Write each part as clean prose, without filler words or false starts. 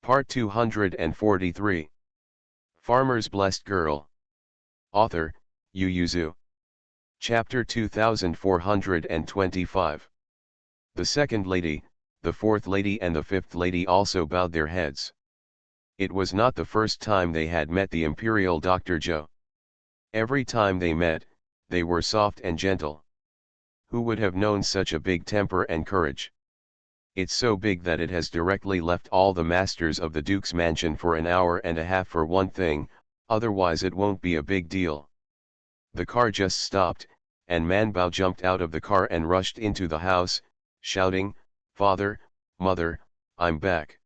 Part 243. Farmer's Blessed Girl. Author, Yu Yuzu. Chapter 2425. The second lady, the fourth lady and the fifth lady also bowed their heads. It was not the first time they had met the imperial Dr. Zhou. Every time they met, they were soft and gentle. Who would have known such a big temper and courage? It's so big that it has directly left all the masters of the Duke's mansion for an hour and a half for one thing, otherwise it won't be a big deal. The car just stopped, and Man Bao jumped out of the car and rushed into the house, shouting, "Father, Mother, I'm back."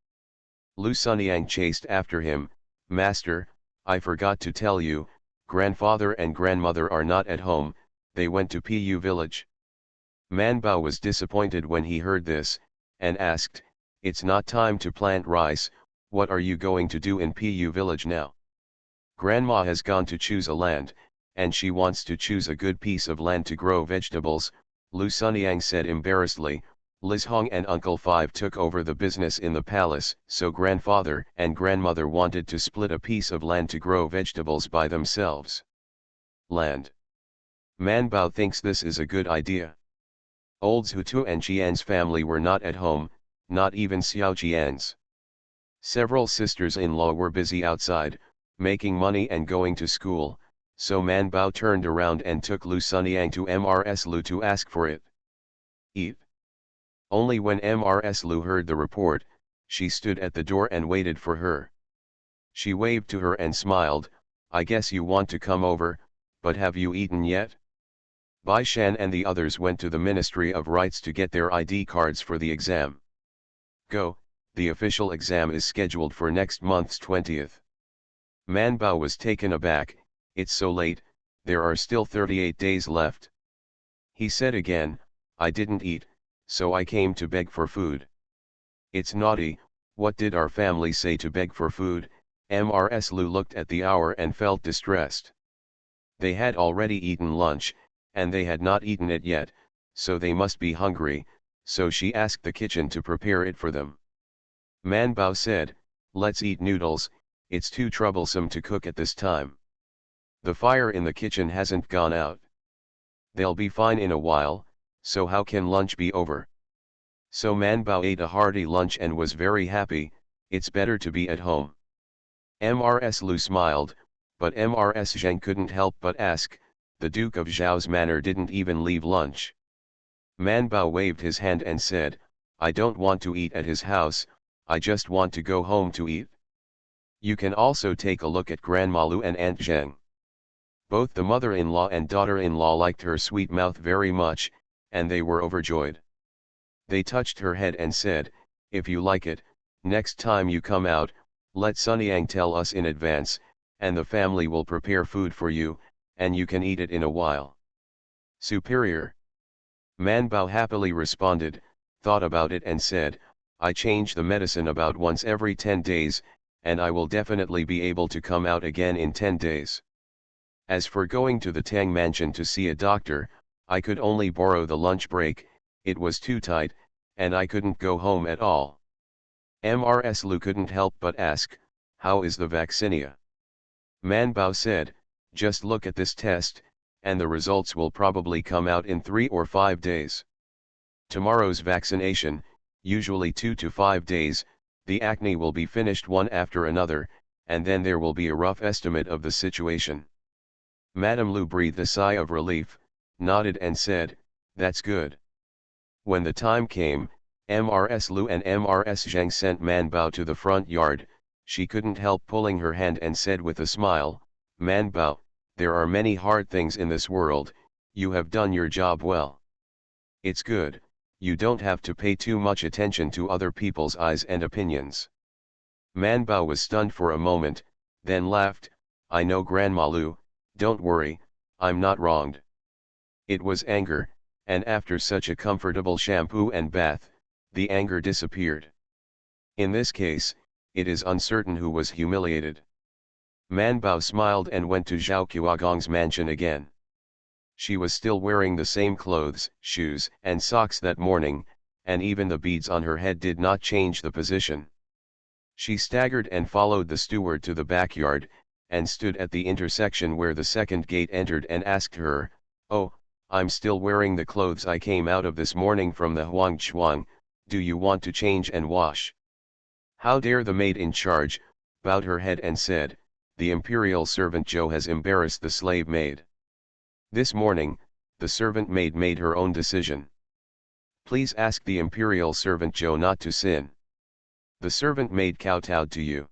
Lu Sunyang chased after him, "Master, I forgot to tell you, grandfather and grandmother are not at home, they went to Pu village." Man Bao was disappointed when he heard this, and asked, "It's not time to plant rice, what are you going to do in Pu village now?" "Grandma has gone to choose a land, and she wants to choose a good piece of land to grow vegetables," Lu Sunyang said embarrassedly. "Liz Hong and Uncle Five took over the business in the palace, so grandfather and grandmother wanted to split a piece of land to grow vegetables by themselves." Land. Man Bao thinks this is a good idea. Old Zhu Tu and Qian's family were not at home, not even Xiao Qian's. Several sisters-in-law were busy outside, making money and going to school, so Man Bao turned around and took Lu Sunyang to Mrs. Lu to ask for it. Eat. Only when Mrs. Lu heard the report, she stood at the door and waited for her. She waved to her and smiled, "I guess you want to come over, but have you eaten yet?" Bai Shan and the others went to the Ministry of Rights to get their ID cards for the exam. Go, the official exam is scheduled for next month's 20th. Man Bao was taken aback, "It's so late, there are still 38 days left." He said again, "I didn't eat, so I came to beg for food." "It's naughty, what did our family say to beg for food?" Mrs. Lu looked at the hour and felt distressed. They had already eaten lunch, and they had not eaten it yet, so they must be hungry, so she asked the kitchen to prepare it for them. Man Bao said, "Let's eat noodles, it's too troublesome to cook at this time. The fire in the kitchen hasn't gone out. They'll be fine in a while, so how can lunch be over?" So Man Bao ate a hearty lunch and was very happy. "It's better to be at home." Mrs. Lu smiled, but Mrs. Zheng couldn't help but ask, "The Duke of Zhao's manor didn't even leave lunch." Man Bao waved his hand and said, "I don't want to eat at his house, I just want to go home to eat." You can also take a look at Grandma Lu and Aunt Zheng. Both the mother-in-law and daughter-in-law liked her sweet mouth very much, and they were overjoyed. They touched her head and said, "If you like it, next time you come out, let Sunyang tell us in advance, and the family will prepare food for you, and you can eat it in a while." Superior. Man Bao happily responded, thought about it and said, "I change the medicine about once every 10 days, and I will definitely be able to come out again in 10 days. As for going to the Tang mansion to see a doctor, I could only borrow the lunch break, it was too tight, and I couldn't go home at all." Mrs. Lu couldn't help but ask, "How is the vaccinia?" Man Bao said, "Just look at this test, and the results will probably come out in 3 or 5 days. Tomorrow's vaccination, usually 2 to 5 days, the acne will be finished one after another, and then there will be a rough estimate of the situation." Madame Lu breathed a sigh of relief, nodded and said, "That's good." When the time came, Mrs. Lu and Mrs. Zheng sent Man Bao to the front yard. She couldn't help pulling her hand and said with a smile, "Man Bao, there are many hard things in this world, you have done your job well. It's good, you don't have to pay too much attention to other people's eyes and opinions." Man Bao was stunned for a moment, then laughed, "I know Grandma Lu, don't worry, I'm not wronged." It was anger, and after such a comfortable shampoo and bath, the anger disappeared. In this case, it is uncertain who was humiliated. Man Bao smiled and went to Zhao Qiagong's mansion again. She was still wearing the same clothes, shoes, and socks that morning, and even the beads on her head did not change the position. She staggered and followed the steward to the backyard, and stood at the intersection where the second gate entered and asked her, "Oh, I'm still wearing the clothes I came out of this morning from the Huangchuang, do you want to change and wash?" How dare the maid in charge, bowed her head and said, "The imperial servant Zhou has embarrassed the slave maid. This morning, the servant maid made her own decision. Please ask the imperial servant Zhou not to sin. The servant maid kowtowed to you."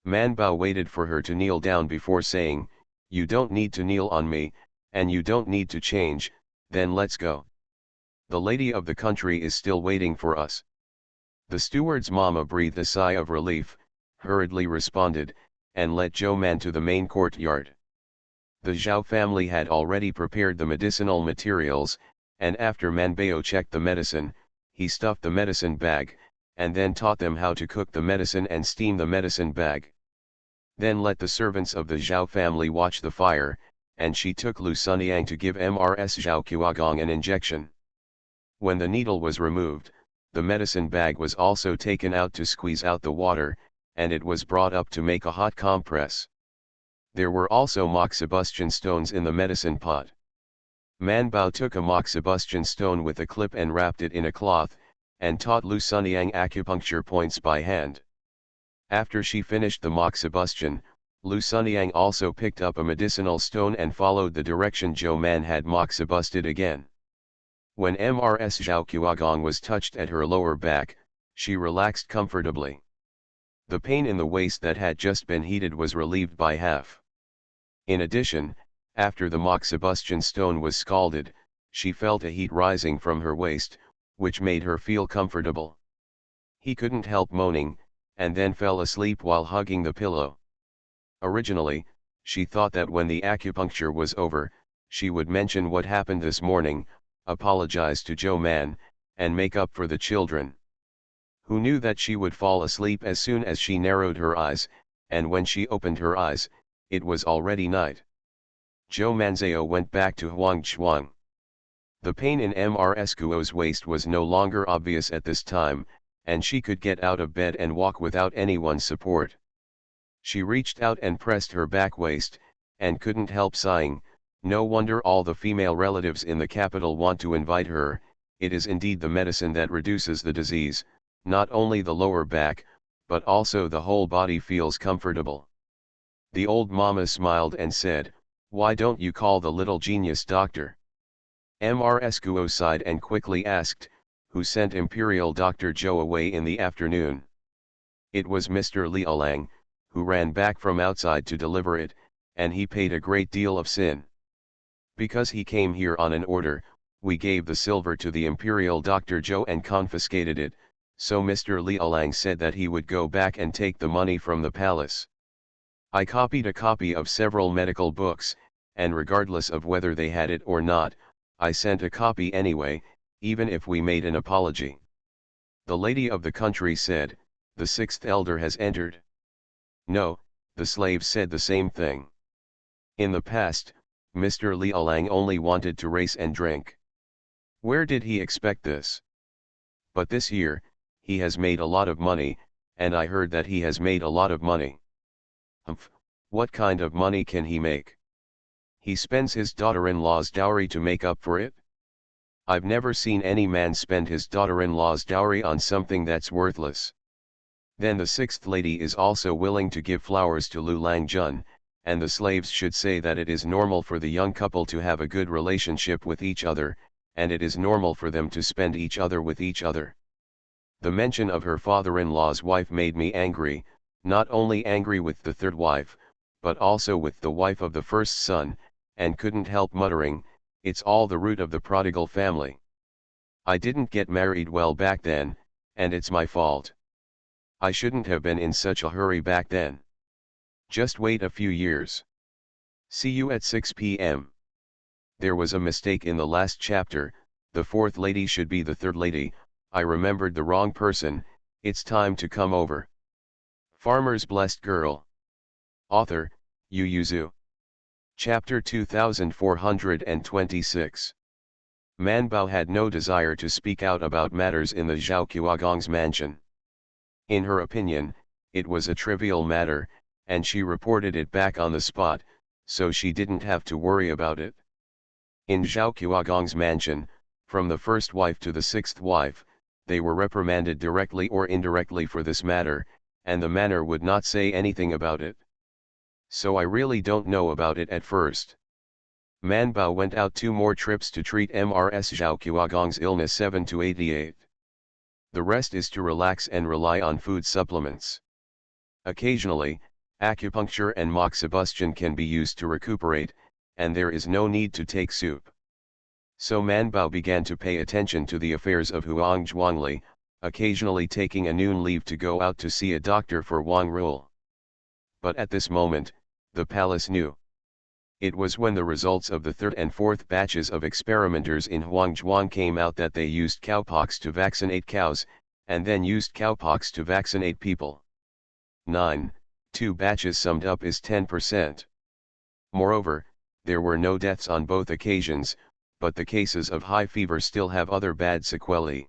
Man Bao waited for her to kneel down before saying, "You don't need to kneel on me, and you don't need to change, then let's go. The lady of the country is still waiting for us." The steward's mama breathed a sigh of relief, hurriedly responded, and led Zhou Man to the main courtyard. The Zhao family had already prepared the medicinal materials, and after Man Bao checked the medicine, he stuffed the medicine bag, and then taught them how to cook the medicine and steam the medicine bag. Then let the servants of the Zhao family watch the fire, and she took Lu Sunyang to give Mrs. Zhao Qiagong an injection. When the needle was removed, the medicine bag was also taken out to squeeze out the water, and it was brought up to make a hot compress. There were also moxibustion stones in the medicine pot. Man Bao took a moxibustion stone with a clip and wrapped it in a cloth, and taught Lu Sunyang acupuncture points by hand. After she finished the moxibustion, Lu Sunyang also picked up a medicinal stone and followed the direction Zhou Man had moxibusted again. When Mrs. Zhao Qiagong was touched at her lower back, she relaxed comfortably. The pain in the waist that had just been heated was relieved by half. In addition, after the moxibustion stone was scalded, she felt a heat rising from her waist, which made her feel comfortable. He couldn't help moaning, and then fell asleep while hugging the pillow. Originally, she thought that when the acupuncture was over, she would mention what happened this morning, apologize to Zhou Man, and make up for the children. Who knew that she would fall asleep as soon as she narrowed her eyes, and when she opened her eyes, it was already night. Zhou Manzhao went back to Huangchuang. The pain in Mrs. Guo's waist was no longer obvious at this time, and she could get out of bed and walk without anyone's support. She reached out and pressed her back waist, and couldn't help sighing, "No wonder all the female relatives in the capital want to invite her, it is indeed the medicine that reduces the disease, not only the lower back, but also the whole body feels comfortable." The old mama smiled and said, "Why don't you call the little genius doctor?" Mrs. Guo sighed and quickly asked, "Who sent Imperial Dr. Zhou away in the afternoon?" It was Mr. Liaolang, who ran back from outside to deliver it, and he paid a great deal of sin. Because he came here on an order, we gave the silver to the Imperial Dr. Zhou and confiscated it, so Mr. Liaolang said that he would go back and take the money from the palace. I copied a copy of several medical books, and regardless of whether they had it or not, I sent a copy anyway, even if we made an apology. The lady of the country said, "The sixth elder has entered." No, the slaves said the same thing. In the past, Mr. Liaolang only wanted to race and drink. Where did he expect this? But this year, he has made a lot of money, and I heard that he has made a lot of money. Humph, what kind of money can he make? He spends his daughter-in-law's dowry to make up for it? I've never seen any man spend his daughter-in-law's dowry on something that's worthless. Then the sixth lady is also willing to give flowers to Lu Langjun, and the slaves should say that it is normal for the young couple to have a good relationship with each other, and it is normal for them to spend each other with each other. The mention of her father-in-law's wife made me angry, not only angry with the third wife, but also with the wife of the first son, and couldn't help muttering, "It's all the root of the prodigal family. I didn't get married well back then, and it's my fault. I shouldn't have been in such a hurry back then. Just wait a few years. See you at 6 p.m. There was a mistake in the last chapter, the fourth lady should be the third lady, I remembered the wrong person, it's time to come over." Farmer's Blessed Girl. Author, Yu Yuzu. Chapter 2426. Man Bao had no desire to speak out about matters in the Zhao Qiagong's mansion. In her opinion, it was a trivial matter, and she reported it back on the spot, so she didn't have to worry about it. In Zhao Qiagong's mansion, from the first wife to the sixth wife, they were reprimanded directly or indirectly for this matter, and the manor would not say anything about it. So I really don't know about it at first. Man Bao went out 2 more trips to treat Mrs. Zhao Qiagong's illness 7 to 88. The rest is to relax and rely on food supplements. Occasionally, acupuncture and moxibustion can be used to recuperate, and there is no need to take soup. So Man Bao began to pay attention to the affairs of Huang Zhuangli, occasionally taking a noon leave to go out to see a doctor for Wang Rule. But at this moment, the palace knew. It was when the results of the third and fourth batches of experimenters in Huangzhuang came out that they used cowpox to vaccinate cows, and then used cowpox to vaccinate people. 9. 2 batches summed up is 10%. Moreover, there were no deaths on both occasions, but the cases of high fever still have other bad sequelae.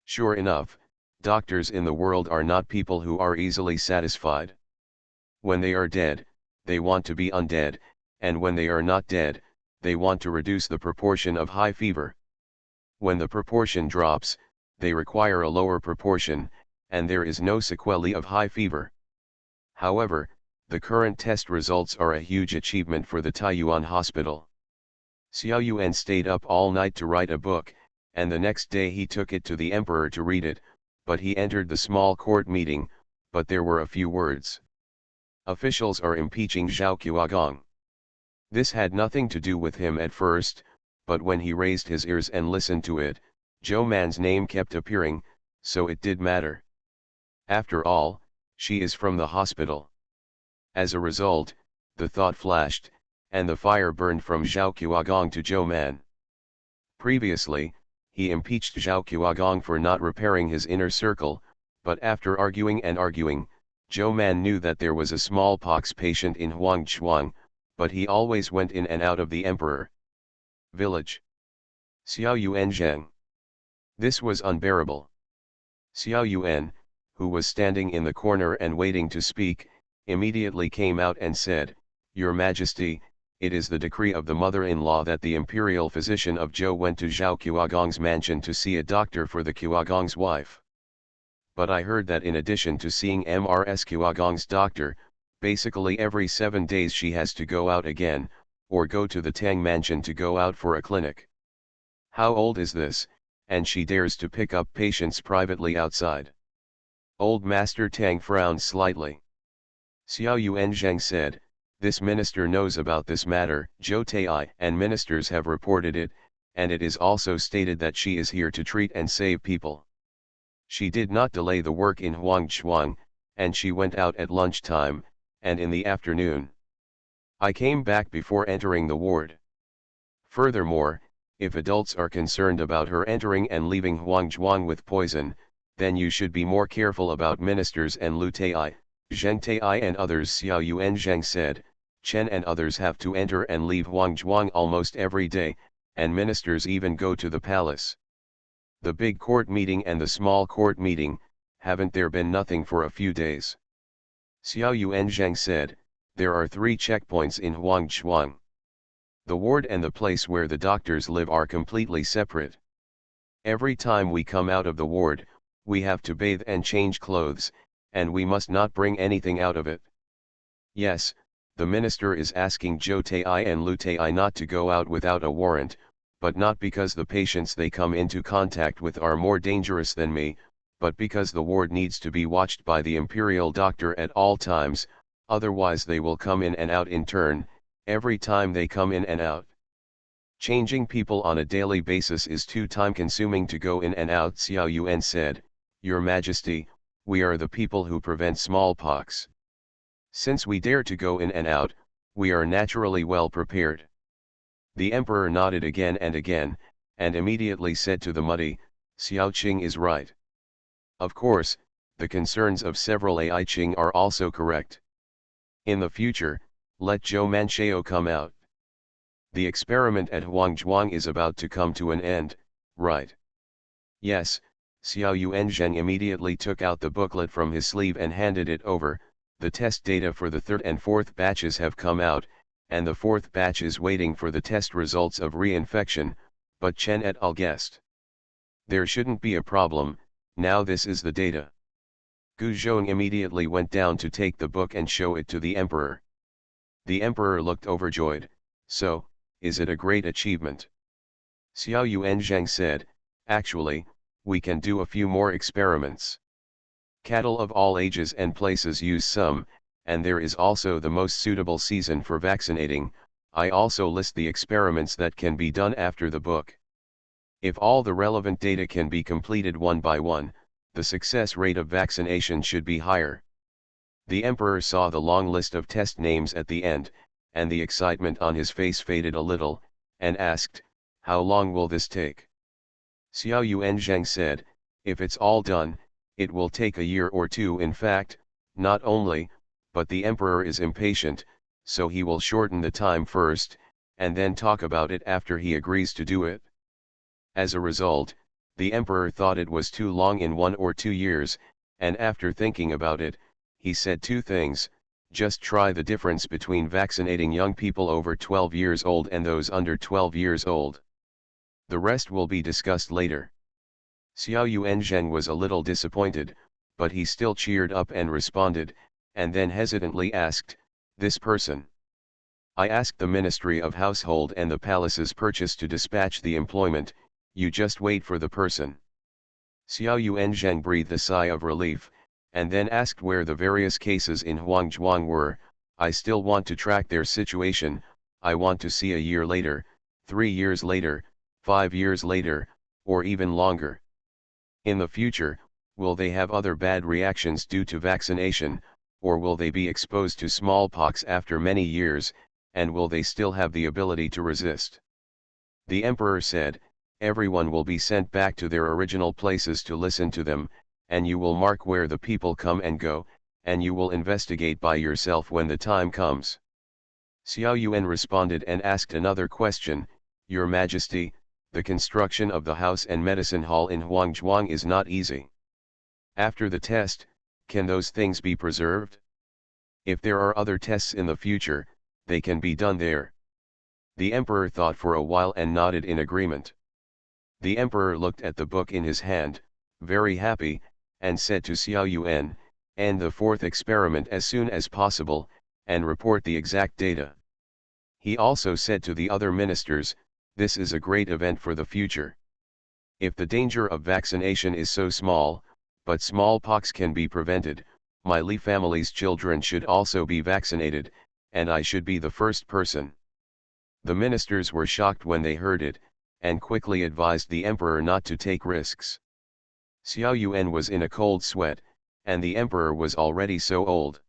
Sure enough, doctors in the world are not people who are easily satisfied. When they are dead, they want to be undead, and when they are not dead, they want to reduce the proportion of high fever. When the proportion drops, they require a lower proportion, and there is no sequelae of high fever. However, the current test results are a huge achievement for the Taiyuan hospital. Xiao Yuan stayed up all night to write a book, and the next day he took it to the emperor to read it, but he entered the small court meeting, but there were a few words. Officials are impeaching Zhao Qiagong. This had nothing to do with him at first, but when he raised his ears and listened to it, Zhou Man's name kept appearing, so it did matter. After all, she is from the hospital. As a result, the thought flashed, and the fire burned from Zhao Qiagong to Zhou Man. Previously, he impeached Zhao Qiagong for not repairing his inner circle, but after arguing and arguing, Zhou Man knew that there was a smallpox patient in Huangzhuang, but he always went in and out of the emperor village. Xiao Yuan Zheng. This was unbearable. Xiao Yuan, who was standing in the corner and waiting to speak, immediately came out and said, "Your Majesty, it is the decree of the mother-in-law that the imperial physician of Zhou went to Zhao Qiagong's mansion to see a doctor for the Qiagong's wife. But I heard that in addition to seeing Mrs. Qiagong's doctor, basically every 7 days she has to go out again, or go to the Tang mansion to go out for a clinic. How old is this, and she dares to pick up patients privately outside?" Old Master Tang frowned slightly. Xiao Yuan Zheng said, "This minister knows about this matter, Zhou Tai and ministers have reported it, and it is also stated that she is here to treat and save people. She did not delay the work in Huangzhuang, and she went out at lunchtime, and in the afternoon. I came back before entering the ward. Furthermore, if adults are concerned about her entering and leaving Huangzhuang with poison, then you should be more careful about ministers and Lu Tai, Zheng Tai and others." Xiao Yuan Zheng said, "Chen and others have to enter and leave Huangzhuang almost every day, and ministers even go to the palace. The big court meeting and the small court meeting, haven't there been nothing for a few days?" Xiao Yuan Zheng said, "There are 3 checkpoints in Huangzhuang. The ward and the place where the doctors live are completely separate. Every time we come out of the ward, we have to bathe and change clothes, and we must not bring anything out of it. Yes, the minister is asking Zhou Tai and Lu Tai not to go out without a warrant, but not because the patients they come into contact with are more dangerous than me, but because the ward needs to be watched by the imperial doctor at all times, otherwise they will come in and out in turn, every time they come in and out. Changing people on a daily basis is too time-consuming to go in and out." Xiao Yuan said, "Your Majesty, we are the people who prevent smallpox. Since we dare to go in and out, we are naturally well prepared." The emperor nodded again, and immediately said to the muddy, "Xiao Qing is right. Of course, the concerns of several Ai Qing are also correct. In the future, let Zhou Manshao come out. The experiment at Huangzhuang is about to come to an end, right?" "Yes, Xiao Yuanzheng immediately took out the booklet from his sleeve and handed it over. The test data for the third and fourth batches have come out, and the fourth batch is waiting for the test results of reinfection, but Chen et al. Guessed. There shouldn't be a problem, now this is the data. Gu Zhong immediately went down to take the book and show it to the emperor. The emperor looked overjoyed. So, is it a great achievement? Xiao Yuanzhang said, actually, we can do a few more experiments. Cattle of all ages and places use some, and there is also the most suitable season for vaccinating. I also list the experiments that can be done after the book. If all the relevant data can be completed one by one, the success rate of vaccination should be higher. The emperor saw the long list of test names at the end, and the excitement on his face faded a little, and asked, how long will this take? Xiao Yuanzhang said, if it's all done, it will take a year or two. In fact, not only, but the emperor is impatient, so he will shorten the time first, and then talk about it after he agrees to do it. As a result, the emperor thought it was too long in 1 or 2 years, and after thinking about it, he said two things: just try the difference between vaccinating young people over 12 years old and those under 12 years old. The rest will be discussed later. Xiao Yuanzheng was a little disappointed, but he still cheered up and responded, and then hesitantly asked, this person? I asked the Ministry of Household and the Palace's purchase to dispatch the employment. You just wait for the person. Xiao Yuanzheng breathed a sigh of relief, and then asked where the various cases in Huangzhuang were. I still want to track their situation. I want to see a year later, 3 years later, 5 years later, or even longer. In the future, will they have other bad reactions due to vaccination, or will they be exposed to smallpox after many years, and will they still have the ability to resist? The emperor said, everyone will be sent back to their original places to listen to them, and you will mark where the people come and go, and you will investigate by yourself when the time comes. Xiao Yuan responded and asked another question, Your Majesty, the construction of the house and medicine hall in Huangzhuang is not easy. After the test, can those things be preserved? If there are other tests in the future, they can be done there. The emperor thought for a while and nodded in agreement. The emperor looked at the book in his hand, very happy, and said to Xiao Yuan, end the fourth experiment as soon as possible, and report the exact data. He also said to the other ministers, this is a great event for the future. If the danger of vaccination is so small, but smallpox can be prevented, my Li family's children should also be vaccinated, and I should be the first person. The ministers were shocked when they heard it, and quickly advised the emperor not to take risks. Xiao Yuan was in a cold sweat, and the emperor was already so old.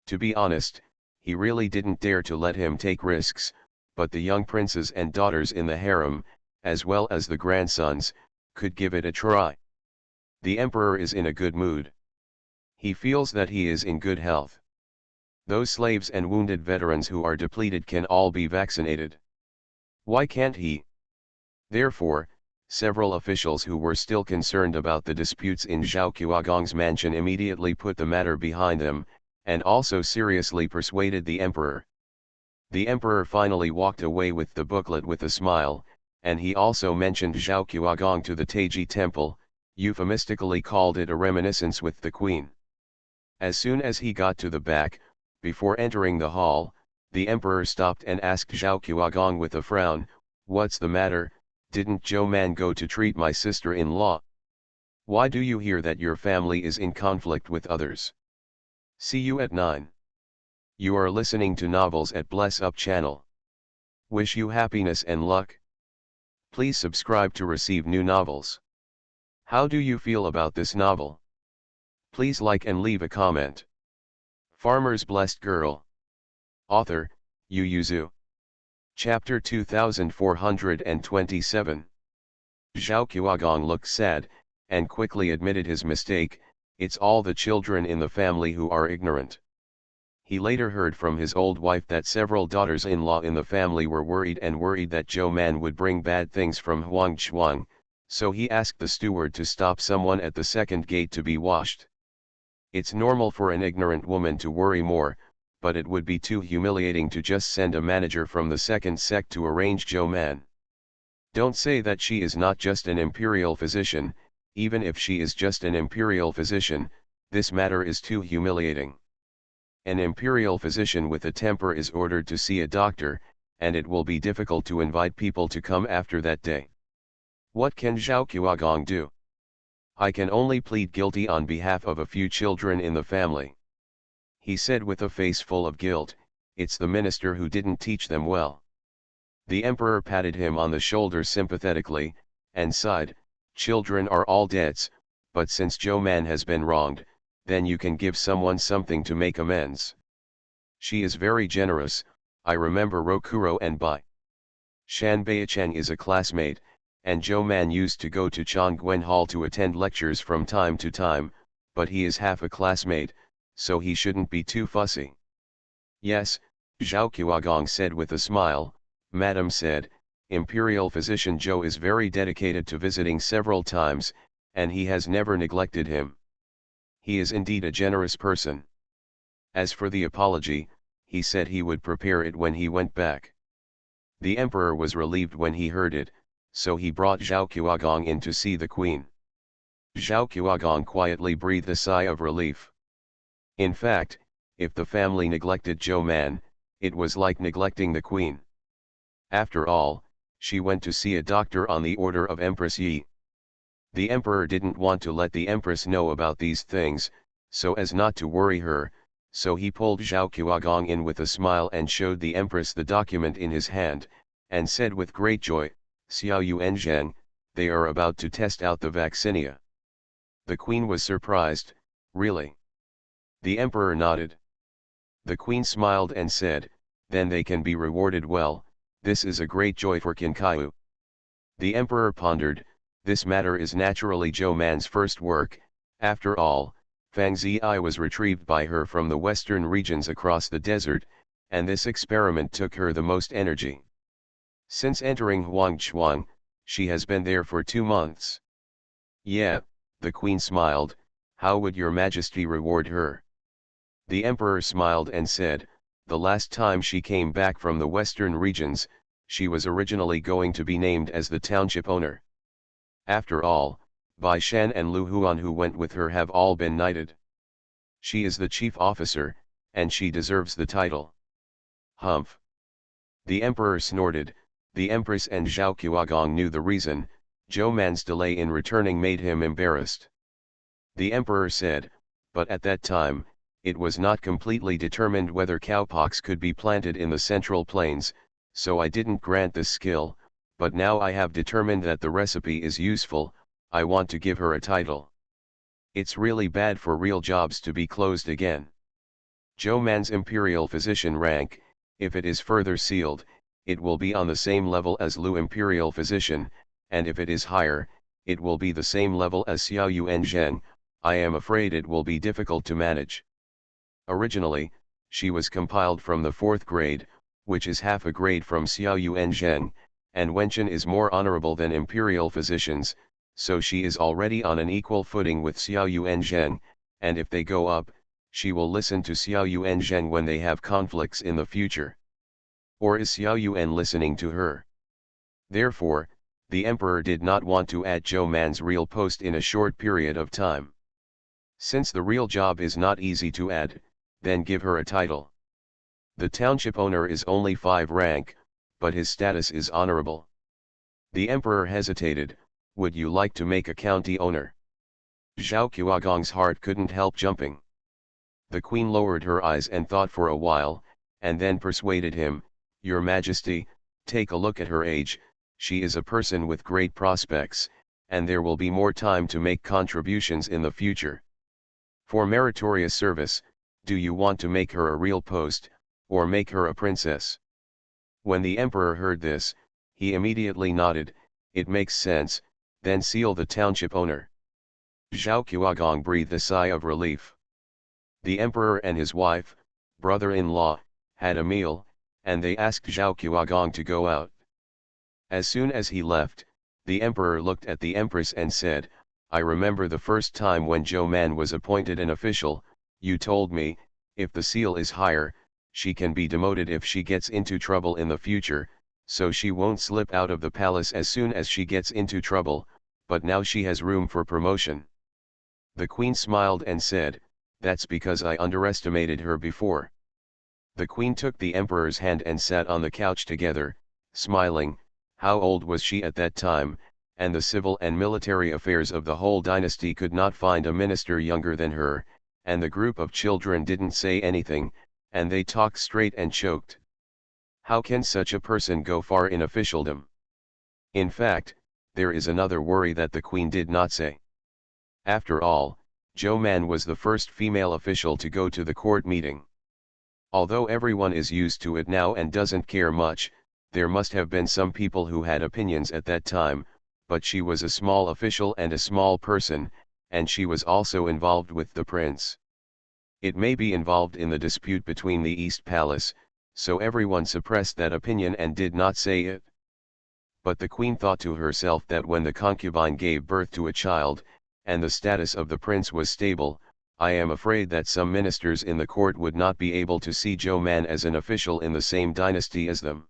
To be honest, he really didn't dare to let him take risks, but the young princes and daughters in the harem, as well as the grandsons, could give it a try. The emperor is in a good mood. He feels that he is in good health. Those slaves and wounded veterans who are depleted can all be vaccinated. Why can't he? Therefore, several officials who were still concerned about the disputes in Zhao Qiagong's mansion immediately put the matter behind them, and also seriously persuaded the emperor. The emperor finally walked away with the booklet with a smile, and he also mentioned Zhao Qiagong to the Taiji temple, euphemistically called it a reminiscence with the queen. As soon as he got to the back, before entering the hall, the emperor stopped and asked Zhao Qiagong with a frown, what's the matter? Didn't Zhou Man go to treat my sister-in-law? Why do you hear that your family is in conflict with others? See you at 9. You are listening to Novels at Bless Up channel. Wish you happiness and luck. Please subscribe to receive new novels. How do you feel about this novel? Please like and leave a comment. Farmer's Blessed Girl. Author, Yu Yuzu. Chapter 2427. Zhao Qiagong looked sad, and quickly admitted his mistake, it's all the children in the family who are ignorant. He later heard from his old wife that several daughters-in-law in the family were worried that Zhou Man would bring bad things from Huangzhuang, So he asked the steward to stop someone at the second gate to be washed. It's normal for an ignorant woman to worry more, but it would be too humiliating to just send a manager from the second sect to arrange Joe Man. Don't say that she is not just an imperial physician. Even if she is just an imperial physician, this matter is too humiliating. An imperial physician with a temper is ordered to see a doctor, and it will be difficult to invite people to come after that day. What can Zhao Qiuagong do? I can only plead guilty on behalf of a few children in the family. He said with a face full of guilt, it's the minister who didn't teach them well. The emperor patted him on the shoulder sympathetically, and sighed, children are all debts, but since Joe Man has been wronged, then you can give someone something to make amends. She is very generous. I remember Rokuro and Bai Shan Baicheng is a classmate, and Joe Man used to go to Chongguan Hall to attend lectures from time to time, but he is half a classmate, so he shouldn't be too fussy. Yes, Zhao Qiuagong said with a smile. Madam said, Imperial Physician Zhou is very dedicated to visiting several times, and he has never neglected him. He is indeed a generous person. As for the apology, he said he would prepare it when he went back. The emperor was relieved when he heard it, so he brought Zhao Qiuagong in to see the queen. Zhao Qiuagong quietly breathed a sigh of relief. In fact, if the family neglected Zhou Man, it was like neglecting the queen. After all, she went to see a doctor on the order of Empress Yi. The emperor didn't want to let the empress know about these things, so as not to worry her, so he pulled Zhao Qiuagong in with a smile and showed the empress the document in his hand, and said with great joy, Xiao Yuanzheng, they are about to test out the vaccinia. The queen was surprised, really? The emperor nodded. The queen smiled and said, then they can be rewarded well. This is a great joy for Qincaiu. The emperor pondered, this matter is naturally Zhou Man's first work. After all, Fang Ziyi was retrieved by her from the western regions across the desert, and this experiment took her the most energy. Since entering Huangchuang, she has been there for 2 months. Yeah, the queen smiled, how would your majesty reward her? The emperor smiled and said, the last time she came back from the western regions, she was originally going to be named as the township owner. After all, Bai Shan and Lu Huan who went with her have all been knighted. She is the chief officer, and she deserves the title. Humph. The emperor snorted. The empress and Zhao Qiuagong knew the reason. Zhou Man's delay in returning made him embarrassed. The emperor said, but at that time, it was not completely determined whether cowpox could be planted in the Central Plains, so I didn't grant this skill, but now I have determined that the recipe is useful. I want to give her a title. It's really bad for real jobs to be closed again. Zhou Man's imperial physician rank, if it is further sealed, it will be on the same level as Lu imperial physician, and if it is higher, it will be the same level as Xiao Yuanzheng. I am afraid it will be difficult to manage. Originally, she was compiled from the 4th grade, which is half a grade from Xiao Yuanzheng, and Wenchen is more honorable than imperial physicians, so she is already on an equal footing with Xiao Yuanzheng, and if they go up, she will listen to Xiao Yuanzheng when they have conflicts in the future. Or is Xiao Yuan listening to her? Therefore, the emperor did not want to add Zhou Man's real post in a short period of time. Since the real job is not easy to add, then give her a title. The township owner is only 5 rank, but his status is honorable. The emperor hesitated, would you like to make a county owner? Zhao Qiuagong's heart couldn't help jumping. The queen lowered her eyes and thought for a while, and then persuaded him, Your Majesty, take a look at her age, she is a person with great prospects, and there will be more time to make contributions in the future. For meritorious service, do you want to make her a real post, or make her a princess? When the emperor heard this, he immediately nodded, it makes sense, then seal the township owner. Zhao Qiuagong breathed a sigh of relief. The emperor and his wife, brother-in-law, had a meal, and they asked Zhao Qiuagong to go out. As soon as he left, The emperor looked at the empress and said, I remember the first time when Zhou Man was appointed an official, you told me, if the seal is higher, she can be demoted if she gets into trouble in the future, so she won't slip out of the palace as soon as she gets into trouble, but now she has room for promotion. The queen smiled and said, that's because I underestimated her before. The queen took the emperor's hand and sat on the couch together, smiling. How old was she at that time, and the civil and military affairs of the whole dynasty could not find a minister younger than her, and the group of children didn't say anything, and they talked straight and choked. How can such a person go far in officialdom? In fact, there is another worry that the queen did not say. After all, Zhou Man was the first female official to go to the court meeting. Although everyone is used to it now and doesn't care much, there must have been some people who had opinions at that time, but she was a small official and a small person, and she was also involved with the prince. It may be involved in the dispute between the East Palace, so everyone suppressed that opinion and did not say it. But the queen thought to herself that when the concubine gave birth to a child, and the status of the prince was stable, I am afraid that some ministers in the court would not be able to see Zhou Man as an official in the same dynasty as them.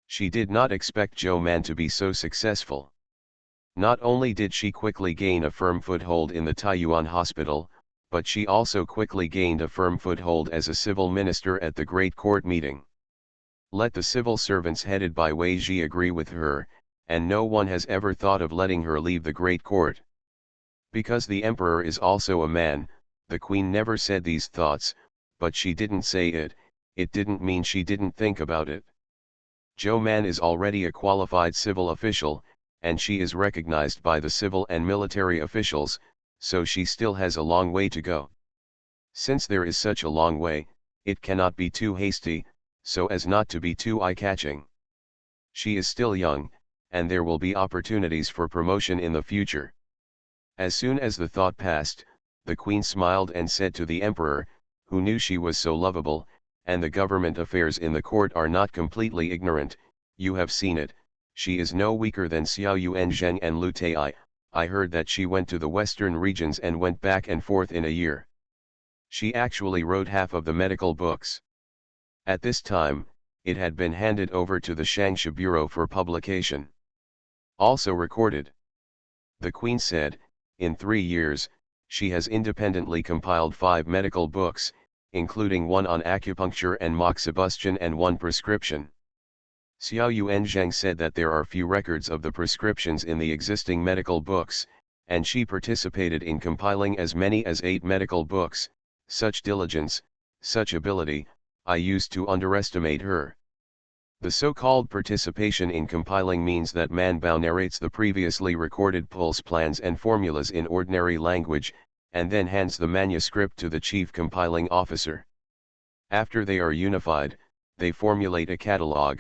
She did not expect Zhou Man to be so successful. Not only did she quickly gain a firm foothold in the Taiyuan hospital, but she also quickly gained a firm foothold as a civil minister at the great court meeting. Let the civil servants headed by Wei Ji agree with her, and no one has ever thought of letting her leave the great court. Because the emperor is also a man, the queen never said these thoughts, but she didn't say it, it didn't mean she didn't think about it. Zhou Man is already a qualified civil official, and she is recognized by the civil and military officials, so she still has a long way to go. Since there is such a long way, it cannot be too hasty, so as not to be too eye-catching. She is still young, and there will be opportunities for promotion in the future. As soon as the thought passed, the queen smiled and said to the emperor, who knew she was so lovable, and the government affairs in the court are not completely ignorant, you have seen it, she is no weaker than Xiao Yuanzheng and Lu Tai. I heard that she went to the western regions and went back and forth in a year. She actually wrote half of the medical books. At this time, it had been handed over to the Shangsha Bureau for publication. Also recorded. The queen said, in 3 years, she has independently compiled 5 medical books, including one on acupuncture and moxibustion and one prescription. Xiao Yuanzheng said that there are few records of the prescriptions in the existing medical books, and she participated in compiling as many as 8 medical books. Such diligence, such ability, I used to underestimate her. The so-called participation in compiling means that Man Bao narrates the previously recorded pulse plans and formulas in ordinary language, and then hands the manuscript to the chief compiling officer. After they are unified, they formulate a catalog,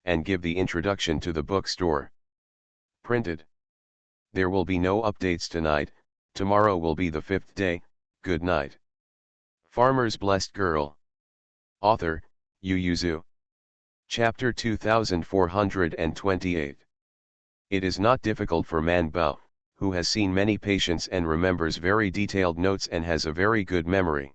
and give the introduction to the bookstore. Printed. There will be no updates tonight, tomorrow will be the 5th day, good night. Farmer's Blessed Girl. Author, Yu Yuzu. Chapter 2428. It is not difficult for Man Bao, who has seen many patients and remembers very detailed notes and has a very good memory.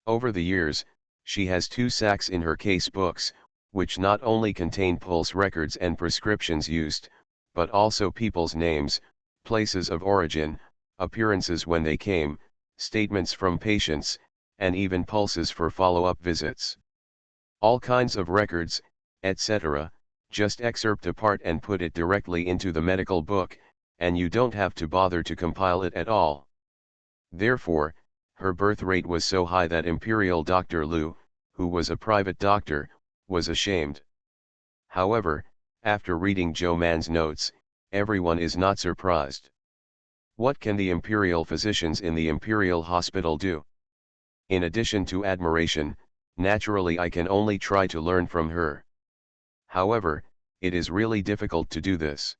Over the years, she has 2 sacks in her case books, which not only contain pulse records and prescriptions used, but also people's names, places of origin, appearances when they came, statements from patients, and even pulses for follow-up visits. All kinds of records, etc., just excerpt a part and put it directly into the medical book, and you don't have to bother to compile it at all. Therefore, her birth rate was so high that Imperial Dr. Lu, who was a private doctor, was ashamed. However, after reading Zhou Man's notes, everyone is not surprised. What can the imperial physicians in the imperial hospital do? In addition to admiration, naturally I can only try to learn from her. However, it is really difficult to do this.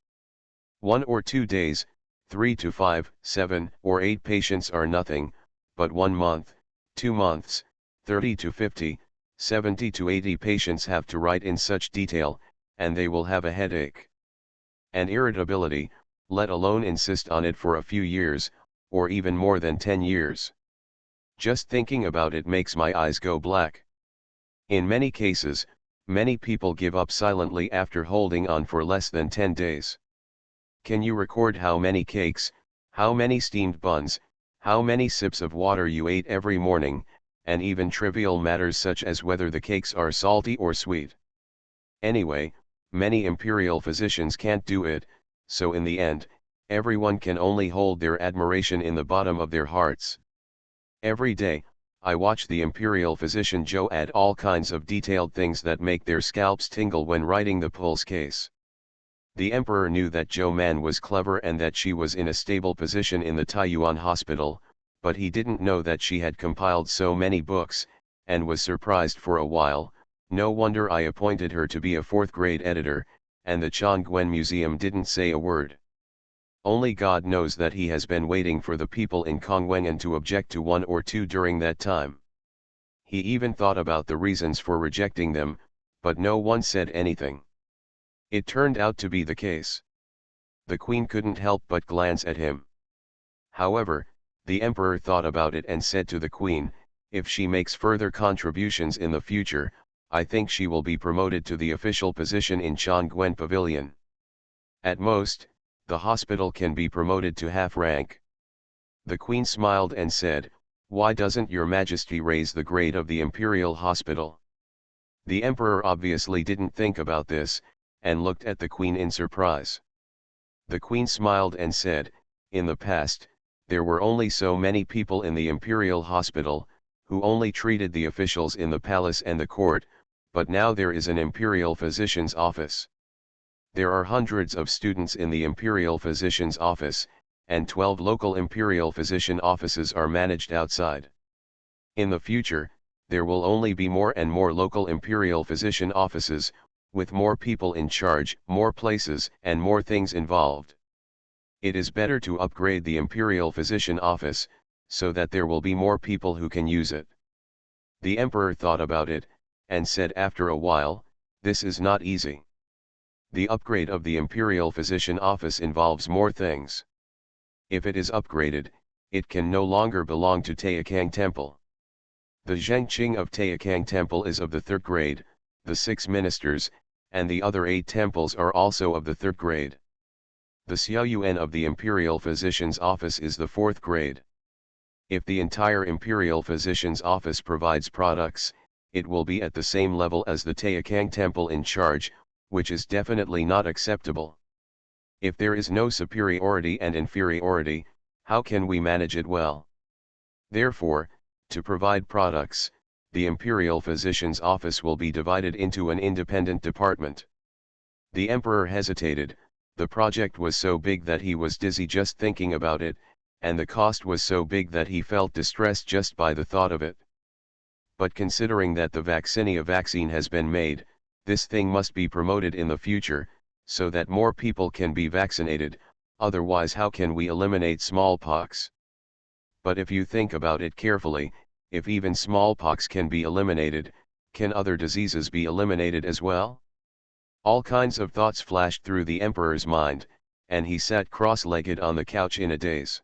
1 or 2 days, 3 to 5, 7 or 8 patients are nothing, but 1 month, 2 months, 30 to 50, 70 to 80 patients have to write in such detail, and they will have a headache. and irritability, let alone insist on it for a few years, or even more than 10 years. Just thinking about it makes my eyes go black. In many cases, many people give up silently after holding on for less than 10 days. Can you record how many cakes, how many steamed buns, how many sips of water you ate every morning, and even trivial matters such as whether the cakes are salty or sweet? Anyway, many imperial physicians can't do it, so in the end, everyone can only hold their admiration in the bottom of their hearts. Every day, I watch the imperial physician Joe add all kinds of detailed things that make their scalps tingle when writing the pulse case. The emperor knew that Joe Man was clever and that she was in a stable position in the Taiyuan hospital, but he didn't know that she had compiled so many books, and was surprised for a while. No wonder I appointed her to be a fourth-grade editor, and the Chongqing Museum didn't say a word. Only God knows that he has been waiting for the people in Kongwengan to object to one or two during that time. He even thought about the reasons for rejecting them, but no one said anything. It turned out to be the case. The queen couldn't help but glance at him. However, the emperor thought about it and said to the queen, "If she makes further contributions in the future, I think she will be promoted to the official position in Chongqing Pavilion. At most, the hospital can be promoted to half rank." The queen smiled and said, "Why doesn't your majesty raise the grade of the imperial hospital?" The emperor obviously didn't think about this, and looked at the queen in surprise. The queen smiled and said, "In the past, there were only so many people in the imperial hospital, who only treated the officials in the palace and the court, but now there is an imperial physician's office. There are hundreds of students in the imperial physician's office, and 12 local imperial physician offices are managed outside. In the future, there will only be more and more local imperial physician offices, with more people in charge, more places, and more things involved. It is better to upgrade the imperial physician office, so that there will be more people who can use it." The emperor thought about it, and said after a while, "This is not easy. The upgrade of the imperial physician office involves more things. If it is upgraded, it can no longer belong to Taikang Temple. The Zhengqing of Taikang Temple is of the third grade, the 6 ministers, and the other 8 temples are also of the third grade. The Xiaoyuan of the imperial physician's office is the 4th grade. If the entire imperial physician's office provides products, it will be at the same level as the Taikang Temple in charge, which is definitely not acceptable. If there is no superiority and inferiority, how can we manage it well? Therefore, to provide products, the imperial physician's office will be divided into an independent department." The emperor hesitated. The project was so big that he was dizzy just thinking about it, and the cost was so big that he felt distressed just by the thought of it. But considering that the vaccine has been made, this thing must be promoted in the future, so that more people can be vaccinated, otherwise how can we eliminate smallpox? But if you think about it carefully, if even smallpox can be eliminated, can other diseases be eliminated as well? All kinds of thoughts flashed through the emperor's mind, and he sat cross-legged on the couch in a daze.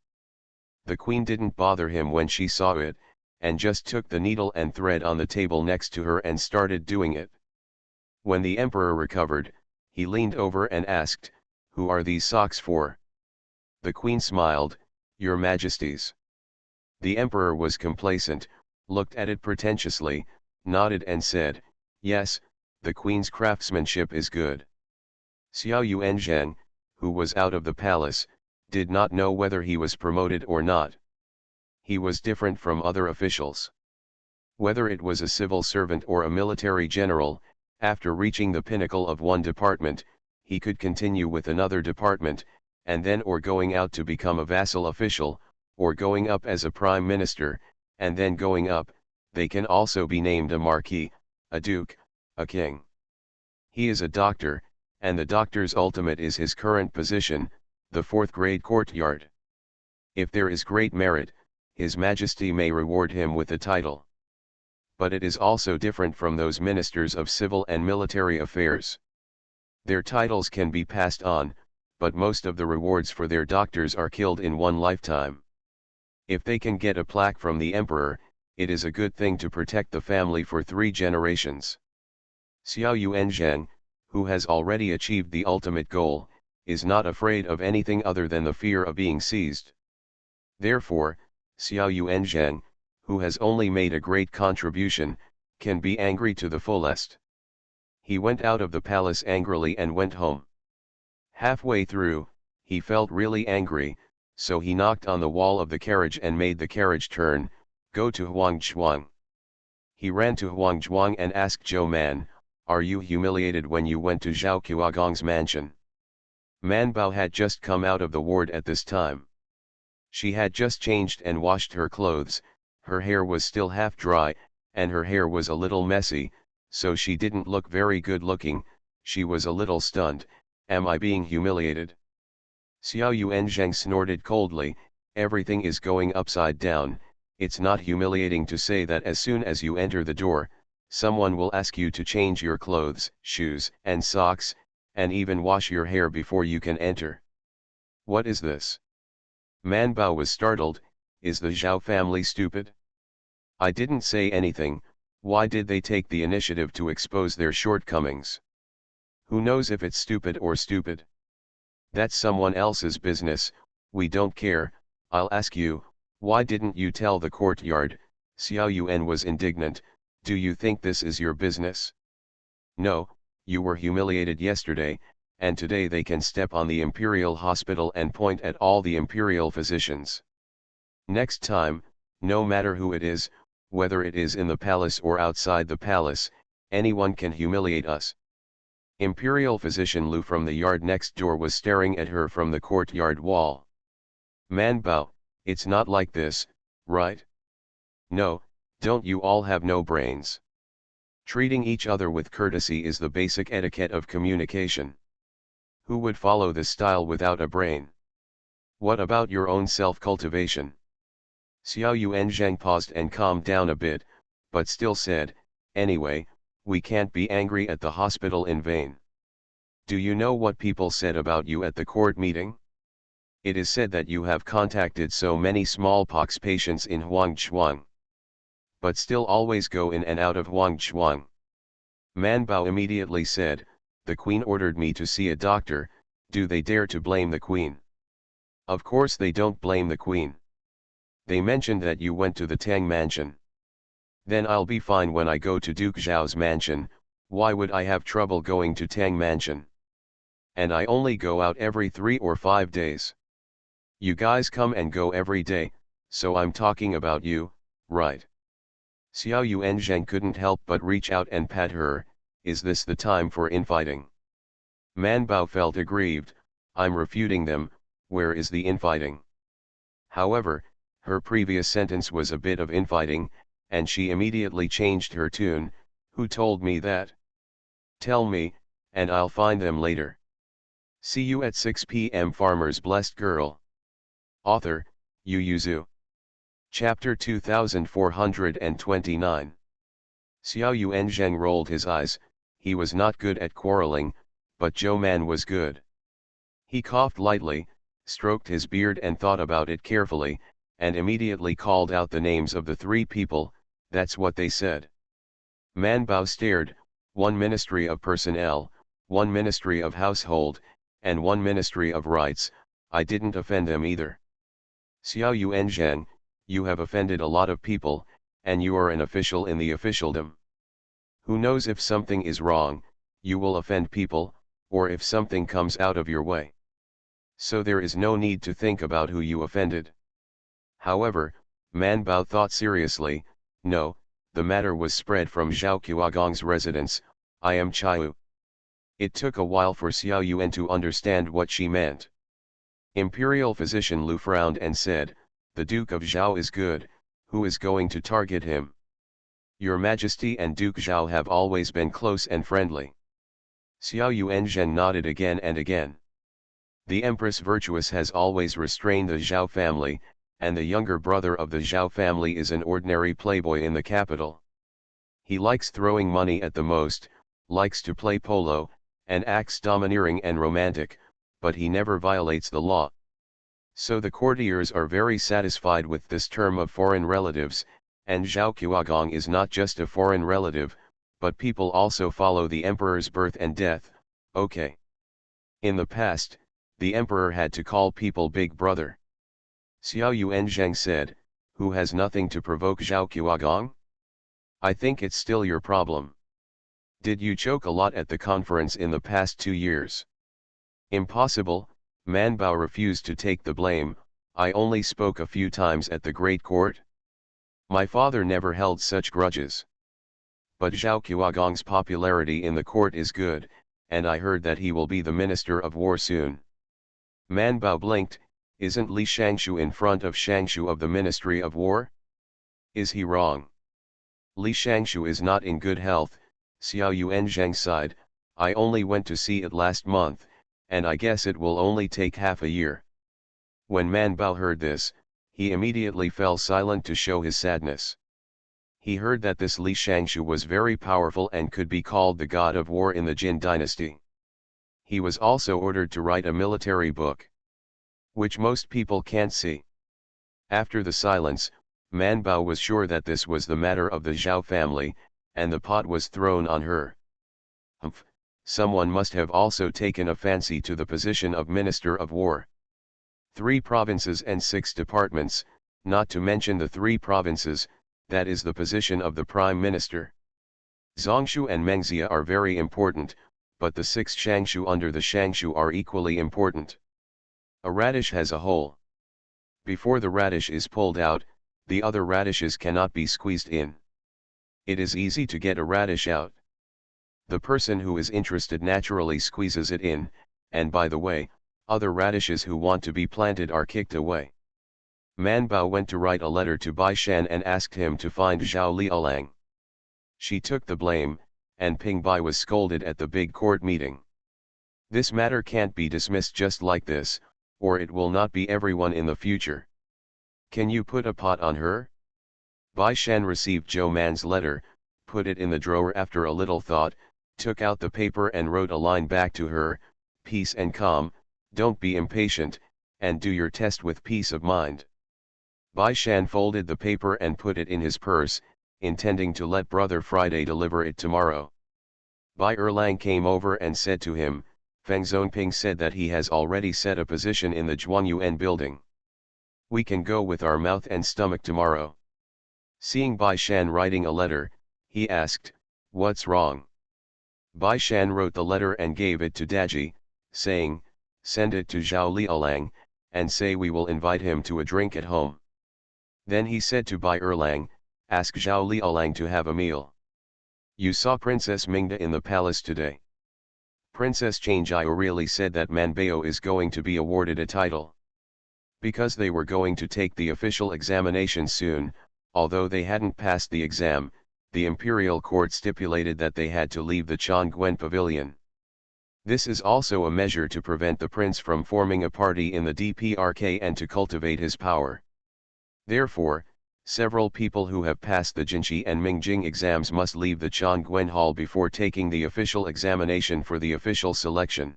The queen didn't bother him when she saw it, and just took the needle and thread on the table next to her and started doing it. When the emperor recovered, he leaned over and asked, "Who are these socks for?" The queen smiled, "Your Majesties." The emperor was complacent, looked at it pretentiously, nodded and said, "Yes, the queen's craftsmanship is good." Xiao Yuanzheng, who was out of the palace, did not know whether he was promoted or not. He was different from other officials. Whether it was a civil servant or a military general, after reaching the pinnacle of one department, he could continue with another department, and then or going out to become a vassal official, or going up as a prime minister, and then going up, they can also be named a marquis, a duke, a king. He is a doctor, and the doctor's ultimate is his current position, the 4th grade courtyard. If there is great merit, His Majesty may reward him with a title. But it is also different from those ministers of civil and military affairs. Their titles can be passed on, but most of the rewards for their doctors are killed in one lifetime. If they can get a plaque from the emperor, it is a good thing to protect the family for 3 generations. Xiao Yuanzheng, who has already achieved the ultimate goal, is not afraid of anything other than the fear of being seized. Therefore, Xiao Yuanzheng, who has only made a great contribution, can be angry to the fullest. He went out of the palace angrily and went home. Halfway through, he felt really angry, so he knocked on the wall of the carriage and made the carriage turn, go to Huangzhuang. He ran to Huangzhuang and asked Zhou Man, "Are you humiliated when you went to Zhao Qiagong's mansion?" Man Bao had just come out of the ward at this time. She had just changed and washed her clothes, her hair was still half dry, and her hair was a little messy, so she didn't look very good looking. She was a little stunned. "Am I being humiliated?" Xiao Yuanzheng snorted coldly, "Everything is going upside down. It's not humiliating to say that as soon as you enter the door, someone will ask you to change your clothes, shoes, and socks, and even wash your hair before you can enter. What is this?" Man Bao was startled. Is the Zhao family stupid? I didn't say anything. Why did they take the initiative to expose their shortcomings? Who knows if it's stupid or stupid? That's someone else's business, we don't care. I'll ask you, why didn't you tell the courtyard? Xiao Yuan was indignant. Do you think this is your business? No, you were humiliated yesterday, and today they can step on the imperial hospital and point at all the imperial physicians. Next time, no matter who it is, whether it is in the palace or outside the palace, anyone can humiliate us. Imperial physician Lu from the yard next door was staring at her from the courtyard wall. Man Bao, it's not like this, right? No, don't you all have no brains? Treating each other with courtesy is the basic etiquette of communication. Who would follow this style without a brain? What about your own self-cultivation? Xiao Yuanzheng paused and calmed down a bit, but still said, "Anyway, we can't be angry at the hospital in vain. Do you know what people said about you at the court meeting? It is said that you have contacted so many smallpox patients in Huangzhuang, but still always go in and out of Huangzhuang." Man Bao immediately said, "The queen ordered me to see a doctor. Do they dare to blame the queen?" Of course they don't blame the queen. They mentioned that you went to the Tang mansion. Then I'll be fine when I go to Duke Zhao's mansion. Why would I have trouble going to Tang mansion? And I only go out every 3 or 5 days. You guys come and go every day, so I'm talking about you, right? Xiao Yuanzheng couldn't help but reach out and pat her. Is this the time for infighting? Man Bao felt aggrieved. I'm refuting them. Where is the infighting? However, her previous sentence was a bit of infighting, and she immediately changed her tune. Who told me that? Tell me, and I'll find them later. See you at 6 p.m. Farmer's Blessed Girl. Author, Yu Yuzu. Chapter 2429. Xiao Yuanzheng rolled his eyes. He was not good at quarreling, but Zhou Man was good. He coughed lightly, stroked his beard and thought about it carefully, and immediately called out the names of the 3 people. That's what they said. Man Bao stared. 1 Ministry of Personnel, 1 Ministry of Household, and 1 Ministry of Rights. I didn't offend them either. Xiao Yuanzheng, you have offended a lot of people, and you are an official in the officialdom. Who knows if something is wrong, you will offend people, or if something comes out of your way. So there is no need to think about who you offended. However, Man Bao thought seriously. No, the matter was spread from Zhao Qiagong's residence. I am Chiu. It took a while for Xiao Yuan to understand what she meant. Imperial physician Lu frowned and said, "The Duke of Zhao is good. Who is going to target him? Your Majesty and Duke Zhao have always been close and friendly." Xiao Yuanzhen nodded again and again. The Empress Virtuous has always restrained the Zhao family, and the younger brother of the Zhao family is an ordinary playboy in the capital. He likes throwing money at the most, likes to play polo, and acts domineering and romantic, but he never violates the law. So the courtiers are very satisfied with this term of foreign relatives, and Zhao Qiuagong is not just a foreign relative, but people also follow the emperor's birth and death. Okay. In the past, the emperor had to call people big brother. Xiao Yuanzhang said, who has nothing to provoke Zhao Qiuagong? I think it's still your problem. Did you choke a lot at the conference in the past 2 years? Impossible, Man Bao refused to take the blame. I only spoke a few times at the Great Court. My father never held such grudges. But Zhao Qiuagong's popularity in the court is good, and I heard that he will be the Minister of War soon. Man Bao blinked. Isn't Li Shangshu in front of Shangshu of the Ministry of War? Is he wrong? Li Shangshu is not in good health, Xiao Yuanzhang sighed. I only went to see it last month, and I guess it will only take half a year. When Man Bao heard this, he immediately fell silent to show his sadness. He heard that this Li Shangshu was very powerful and could be called the god of war in the Jin dynasty. He was also ordered to write a military book, which most people can't see. After the silence, Man Bao was sure that this was the matter of the Zhao family, and the pot was thrown on her. Humph, someone must have also taken a fancy to the position of Minister of War. 3 provinces and 6 departments, not to mention the 3 provinces, that is the position of the Prime Minister. Zongshu and Mengxia are very important, but the 6 Shangshu under the Shangshu are equally important. A radish has a hole. Before the radish is pulled out, the other radishes cannot be squeezed in. It is easy to get a radish out. The person who is interested naturally squeezes it in, and by the way, other radishes who want to be planted are kicked away. Man Bao went to write a letter to Bai Shan and asked him to find Zhao Liaolang. She took the blame, and Ping Bai was scolded at the big court meeting. This matter can't be dismissed just like this, or it will not be everyone in the future. Can you put a pot on her? Bai Shan received Zhou Man's letter, put it in the drawer after a little thought, took out the paper and wrote a line back to her, peace and calm, don't be impatient, and do your test with peace of mind. Bai Shan folded the paper and put it in his purse, intending to let Brother Friday deliver it tomorrow. Bai Erlang came over and said to him, Feng Zonping said that he has already set a position in the Zhuangyuan building. We can go with our mouth and stomach tomorrow. Seeing Bai Shan writing a letter, he asked, what's wrong? Bai Shan wrote the letter and gave it to Daji, saying, send it to Zhao Liaolang, and say we will invite him to a drink at home. Then he said to Bai Erlang, ask Zhao Liaolang to have a meal. You saw Princess Mingda in the palace today. Princess Changjiao really said that Manbao is going to be awarded a title. Because they were going to take the official examination soon, although they hadn't passed the exam, the imperial court stipulated that they had to leave the Changguan pavilion. This is also a measure to prevent the prince from forming a party in the DPRK and to cultivate his power. Therefore, several people who have passed the Jinshi and Mingjing exams must leave the Changguan Hall before taking the official examination for the official selection.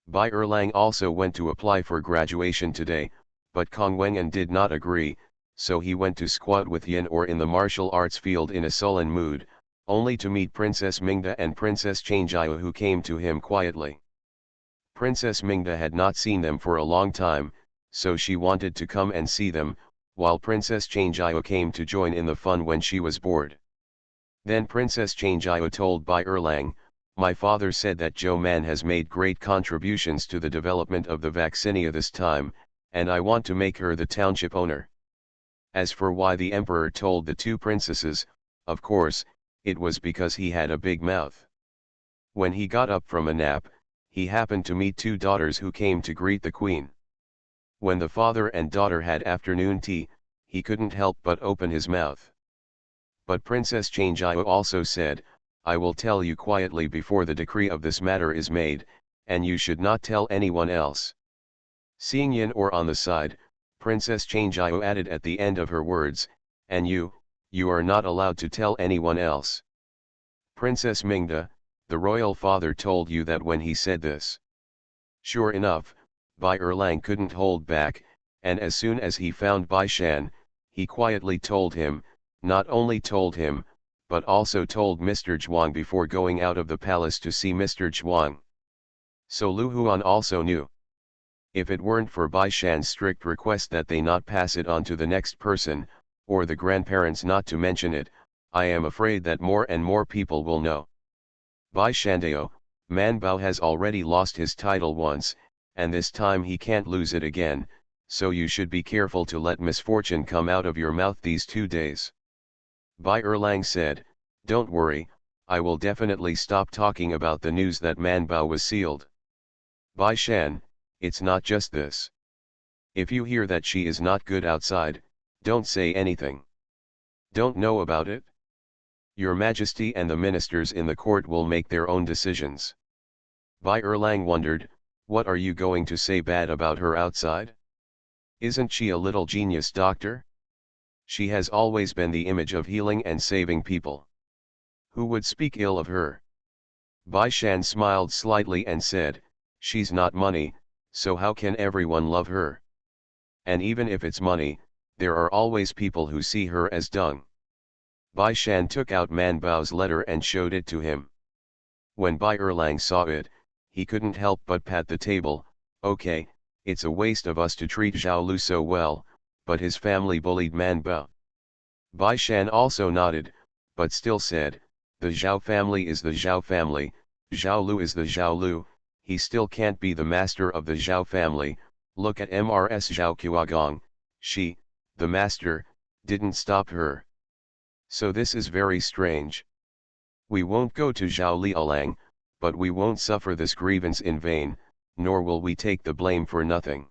Bai Erlang also went to apply for graduation today, but Kong Wengan did not agree, so he went to squat with Yin or in the martial arts field in a sullen mood, only to meet Princess Mingda and Princess Changjiao, who came to him quietly. Princess Mingda had not seen them for a long time, so she wanted to come and see them, while Princess Changjiao came to join in the fun when she was bored. Then Princess Changjiao told Bai Erlang, my father said that Zhou Man has made great contributions to the development of the vaccinia this time, and I want to make her the township owner. As for why the emperor told the 2 princesses, of course, it was because he had a big mouth. When he got up from a nap, he happened to meet 2 daughters who came to greet the queen. When the father and daughter had afternoon tea, he couldn't help but open his mouth. But Princess Changjiao also said, I will tell you quietly before the decree of this matter is made, and you should not tell anyone else. Seeing Yin or on the side, Princess Changjiao added at the end of her words, and you are not allowed to tell anyone else. Princess Mingda, the royal father told you that when he said this. Sure enough, Bai Erlang couldn't hold back, and as soon as he found Bai Shan, he quietly told him, not only told him, but also told Mr. Zhuang before going out of the palace to see Mr. Zhuang. So Lu Huan also knew. If it weren't for Bai Shan's strict request that they not pass it on to the next person, or the grandparents not to mention it, I am afraid that more and more people will know. Bai Shandao, Man Bao has already lost his title once, and this time he can't lose it again, so you should be careful to let misfortune come out of your mouth these 2 days. Bai Erlang said, don't worry, I will definitely stop talking about the news that Man Bao was sealed. Bai Shan, it's not just this. If you hear that she is not good outside, don't say anything. Don't know about it? Your Majesty and the ministers in the court will make their own decisions. Bai Erlang wondered, what are you going to say bad about her outside? Isn't she a little genius doctor? She has always been the image of healing and saving people. Who would speak ill of her? Bai Shan smiled slightly and said, she's not money, so how can everyone love her? And even if it's money, there are always people who see her as dung. Bai Shan took out Man Bao's letter and showed it to him. When Bai Erlang saw it, he couldn't help but pat the table. Okay, it's a waste of us to treat Zhao Lu so well, but his family bullied Man Bao. Bai Shan also nodded, but still said, the Zhao family is the Zhao family, Zhao Lu is the Zhao Lu, he still can't be the master of the Zhao family. Look at Mrs. Zhao Qiagong, she, the master, didn't stop her. So this is very strange. We won't go to Zhao Liaolang, but we won't suffer this grievance in vain, nor will we take the blame for nothing.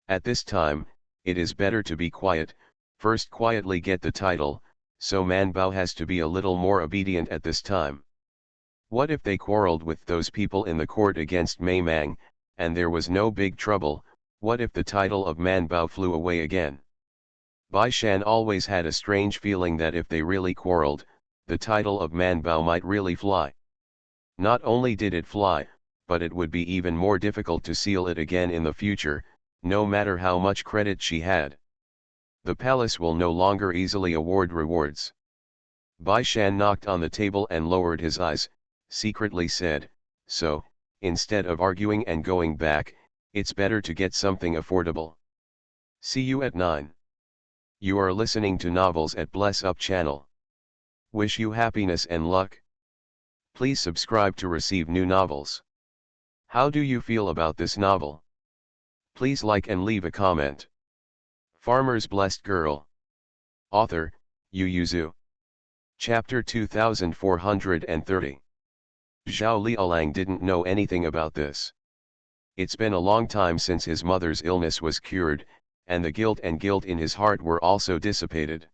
At this time, it is better to be quiet, first quietly get the title, so Man Bao has to be a little more obedient at this time. What if they quarreled with those people in the court against Mei Mang, and there was no big trouble? What if the title of Man Bao flew away again? Bai Shan always had a strange feeling that if they really quarreled, the title of Man Bao might really fly. Not only did it fly, but it would be even more difficult to seal it again in the future, no matter how much credit she had. The palace will no longer easily award rewards. Bai Shan knocked on the table and lowered his eyes, secretly said, so, instead of arguing and going back, it's better to get something affordable. See you at 9. You are listening to Novels at Bless Up channel. Wish you happiness and luck. Please subscribe to receive new novels. How do you feel about this novel? Please like and leave a comment. Farmer's Blessed Girl. Author, Yu Yuzu. Chapter 2430. Zhao Liaolang didn't know anything about this. It's been a long time since his mother's illness was cured, and the guilt in his heart were also dissipated.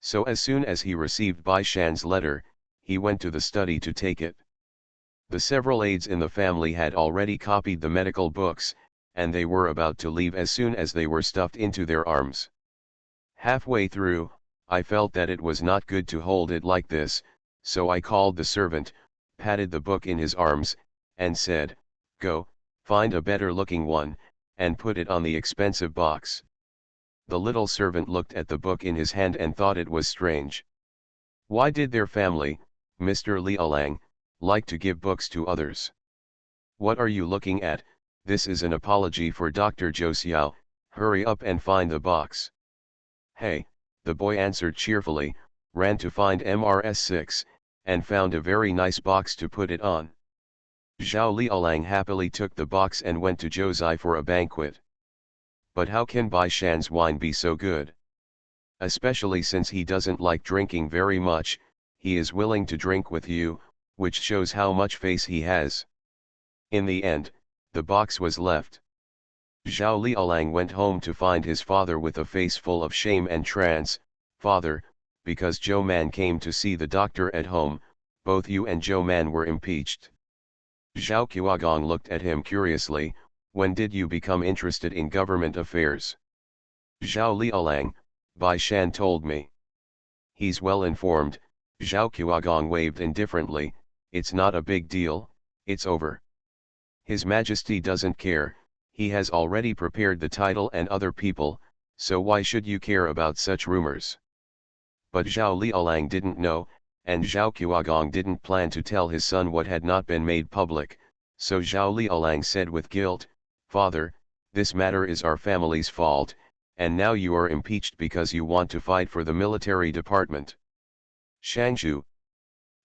So as soon as he received Bai Shan's letter, he went to the study to take it. The several aides in the family had already copied the medical books, and they were about to leave as soon as they were stuffed into their arms. Halfway through, I felt that it was not good to hold it like this, so I called the servant, patted the book in his arms, and said, go, find a better looking one, and put it on the expensive box. The little servant looked at the book in his hand and thought it was strange. Why did their family, Mr. Liaolang, like to give books to others? What are you looking at? This is an apology for Dr. Zhou Xiao, hurry up and find the box. Hey, the boy answered cheerfully, ran to find Mrs. 6, and found a very nice box to put it on. Zhao Liaolang happily took the box and went to Zhou for a banquet. But how can Bai Shan's wine be so good? Especially since he doesn't like drinking very much, he is willing to drink with you, which shows how much face he has. In the end, the box was left. Zhao Liaolang went home to find his father with a face full of shame and trance. Father, because Zhou Man came to see the doctor at home, both you and Zhou Man were impeached. Zhao Qiagong looked at him curiously, when did you become interested in government affairs? Zhao Liaolang, Bai Shan told me. He's well informed. Zhao Qiagong waved indifferently, it's not a big deal, it's over. His Majesty doesn't care, he has already prepared the title and other people, so why should you care about such rumors? But Zhao Liaolang didn't know, and Zhao Qiuagong didn't plan to tell his son what had not been made public, so Zhao Liaolang said with guilt, "Father, this matter is our family's fault, and now you are impeached because you want to fight for the military department." Shangshu.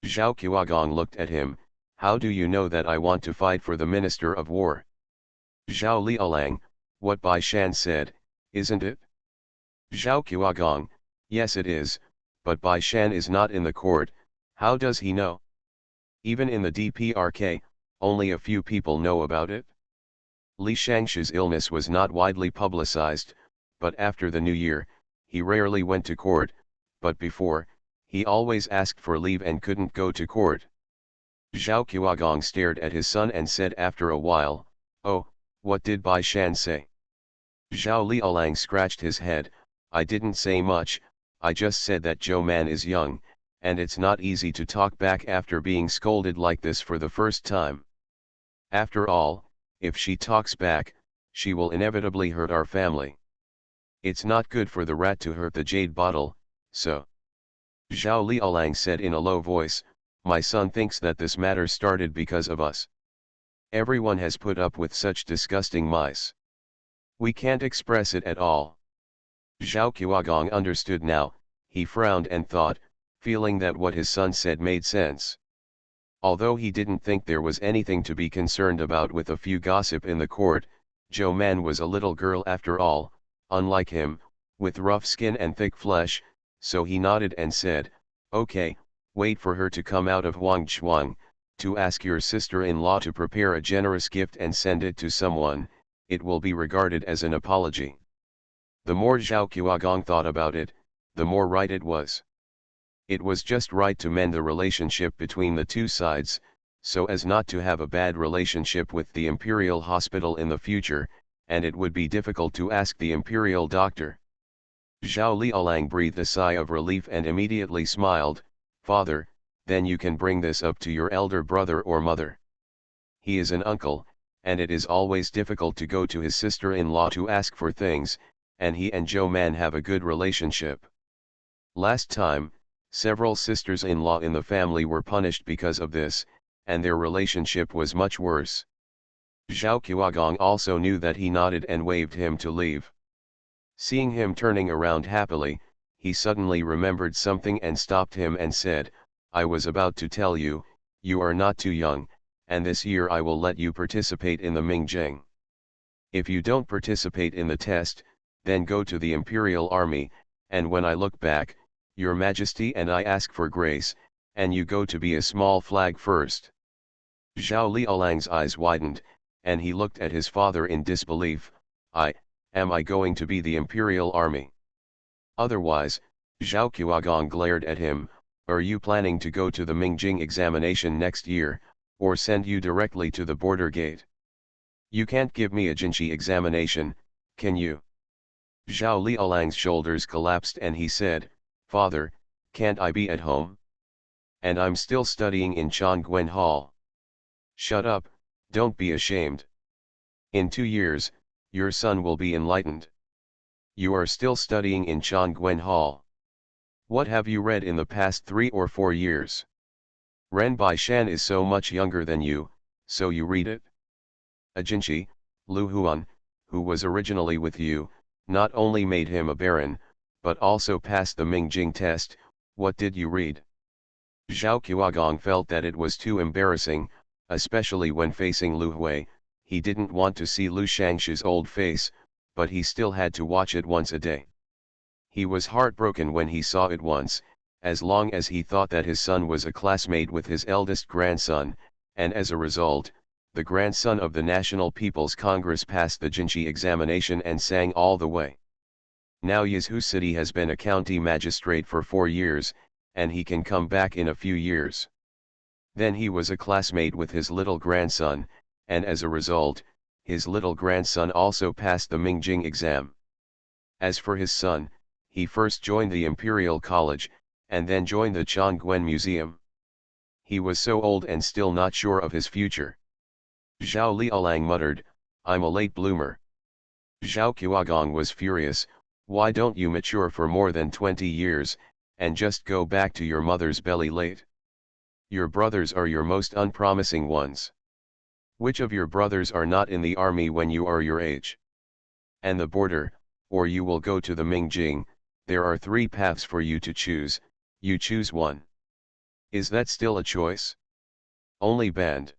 Zhao Qiuagong looked at him, "How do you know that I want to fight for the Minister of War?" Zhao Liaolang, "What Bai Shan said, isn't it?" Zhao Qiuagong, "Yes it is, but Bai Shan is not in the court, how does he know? Even in the DPRK, only a few people know about it." Li Shangshu's illness was not widely publicized, but after the new year, he rarely went to court, but before, he always asked for leave and couldn't go to court. Zhao Qiuagong stared at his son and said after a while, "Oh, what did Bai Shan say?" Zhao Liaolang scratched his head, "I didn't say much, I just said that Zhou Man is young, and it's not easy to talk back after being scolded like this for the first time. After all, if she talks back, she will inevitably hurt our family. It's not good for the rat to hurt the jade bottle, so." Zhao Liaolang said in a low voice, "My son thinks that this matter started because of us. Everyone has put up with such disgusting mice. We can't express it at all." Zhao Qiuagong understood now, he frowned and thought, feeling that what his son said made sense. Although he didn't think there was anything to be concerned about with a few gossip in the court, Zhou Man was a little girl after all, unlike him, with rough skin and thick flesh, so he nodded and said, "Okay, wait for her to come out of Huangchuang, to ask your sister-in-law to prepare a generous gift and send it to someone, it will be regarded as an apology." The more Zhao Qiuagong thought about it, the more right it was. It was just right to mend the relationship between the two sides, so as not to have a bad relationship with the imperial hospital in the future, and it would be difficult to ask the imperial doctor. Zhao Liaolang breathed a sigh of relief and immediately smiled, "Father, then you can bring this up to your elder brother or mother. He is an uncle, and it is always difficult to go to his sister-in-law to ask for things, and he and Zhou Man have a good relationship. Last time, several sisters-in-law in the family were punished because of this, and their relationship was much worse." Zhao Qiuagong also knew that he nodded and waved him to leave. Seeing him turning around happily, he suddenly remembered something and stopped him and said, "I was about to tell you, you are not too young, and this year I will let you participate in the Mingjing. If you don't participate in the test, then go to the Imperial Army, and when I look back, Your Majesty and I ask for grace, and you go to be a small flag first." Zhao Liaolang's eyes widened, and he looked at his father in disbelief. Am I going to be the Imperial Army? Otherwise, Zhao Qiuagong glared at him, "Are you planning to go to the Mingjing examination next year, or send you directly to the border gate? You can't give me a Jinshi examination, can you?" Zhao Liaolang's shoulders collapsed and he said, "Father, can't I be at home? And I'm still studying in Chongquen Hall." "Shut up, don't be ashamed. In 2 years, your son will be enlightened. You are still studying in Chongquen Hall. What have you read in the past 3 or 4 years? Ren Baishan is so much younger than you, so you read it? Ajinshi, Lu Huan, who was originally with you, not only made him a baron, but also passed the Mingjing test. What did you read?" Zhao Qiuagong felt that it was too embarrassing, especially when facing Lu Hui. He didn't want to see Lu Shangshu's old face, but he still had to watch it once a day. He was heartbroken when he saw it once, as long as he thought that his son was a classmate with his eldest grandson, and as a result, the grandson of the National People's Congress passed the Jinshi examination and sang all the way. Now Yizhu City has been a county magistrate for 4 years, and he can come back in a few years. Then he was a classmate with his little grandson, and as a result, his little grandson also passed the Mingjing exam. As for his son, he first joined the Imperial College, and then joined the Chongquen Museum. He was so old and still not sure of his future. Zhao Liaolang muttered, I'm a late bloomer. Zhao Qiuagong was furious, why don't you mature for more than 20 years, and just go back to your mother's belly late? Your brothers are your most unpromising ones. Which of your brothers are not in the army when you are your age? And the border, or you will go to the Mingjing, there are 3 paths for you to choose, you choose one. Is that still a choice? Only banned.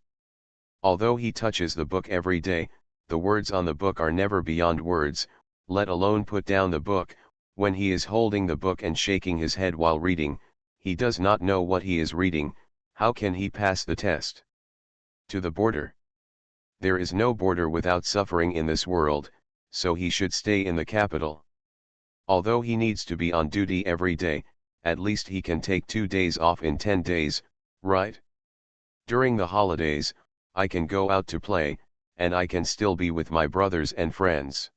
Although he touches the book every day, the words on the book are never beyond words, let alone put down the book. When he is holding the book and shaking his head while reading, he does not know what he is reading, how can he pass the test? To the border. There is no border without suffering in this world, so he should stay in the capital. Although he needs to be on duty every day, at least he can take 2 days off in 10 days, right? During the holidays, I can go out to play, and I can still be with my brothers and friends.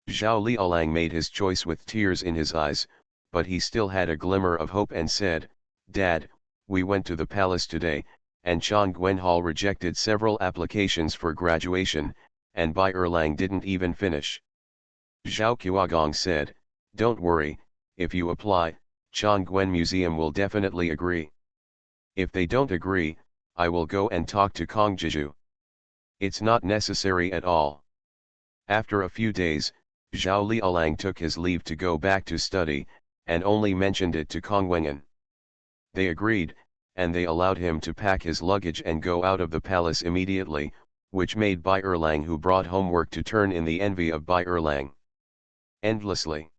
Zhao Liaolang made his choice with tears in his eyes, but he still had a glimmer of hope and said, Dad, we went to the palace today, and Chang Guanhao rejected several applications for graduation, and Bai Erlang didn't even finish. Zhao Qiuagong said, don't worry, if you apply, Chang Guen Museum will definitely agree. If they don't agree, I will go and talk to Kong Jiju. It's not necessary at all. After a few days, Zhao Liaolang took his leave to go back to study, and only mentioned it to Kong Wenyan. They agreed, and they allowed him to pack his luggage and go out of the palace immediately, which made Bai Erlang, who brought homework, to turn in the envy of Bai Erlang. Endlessly.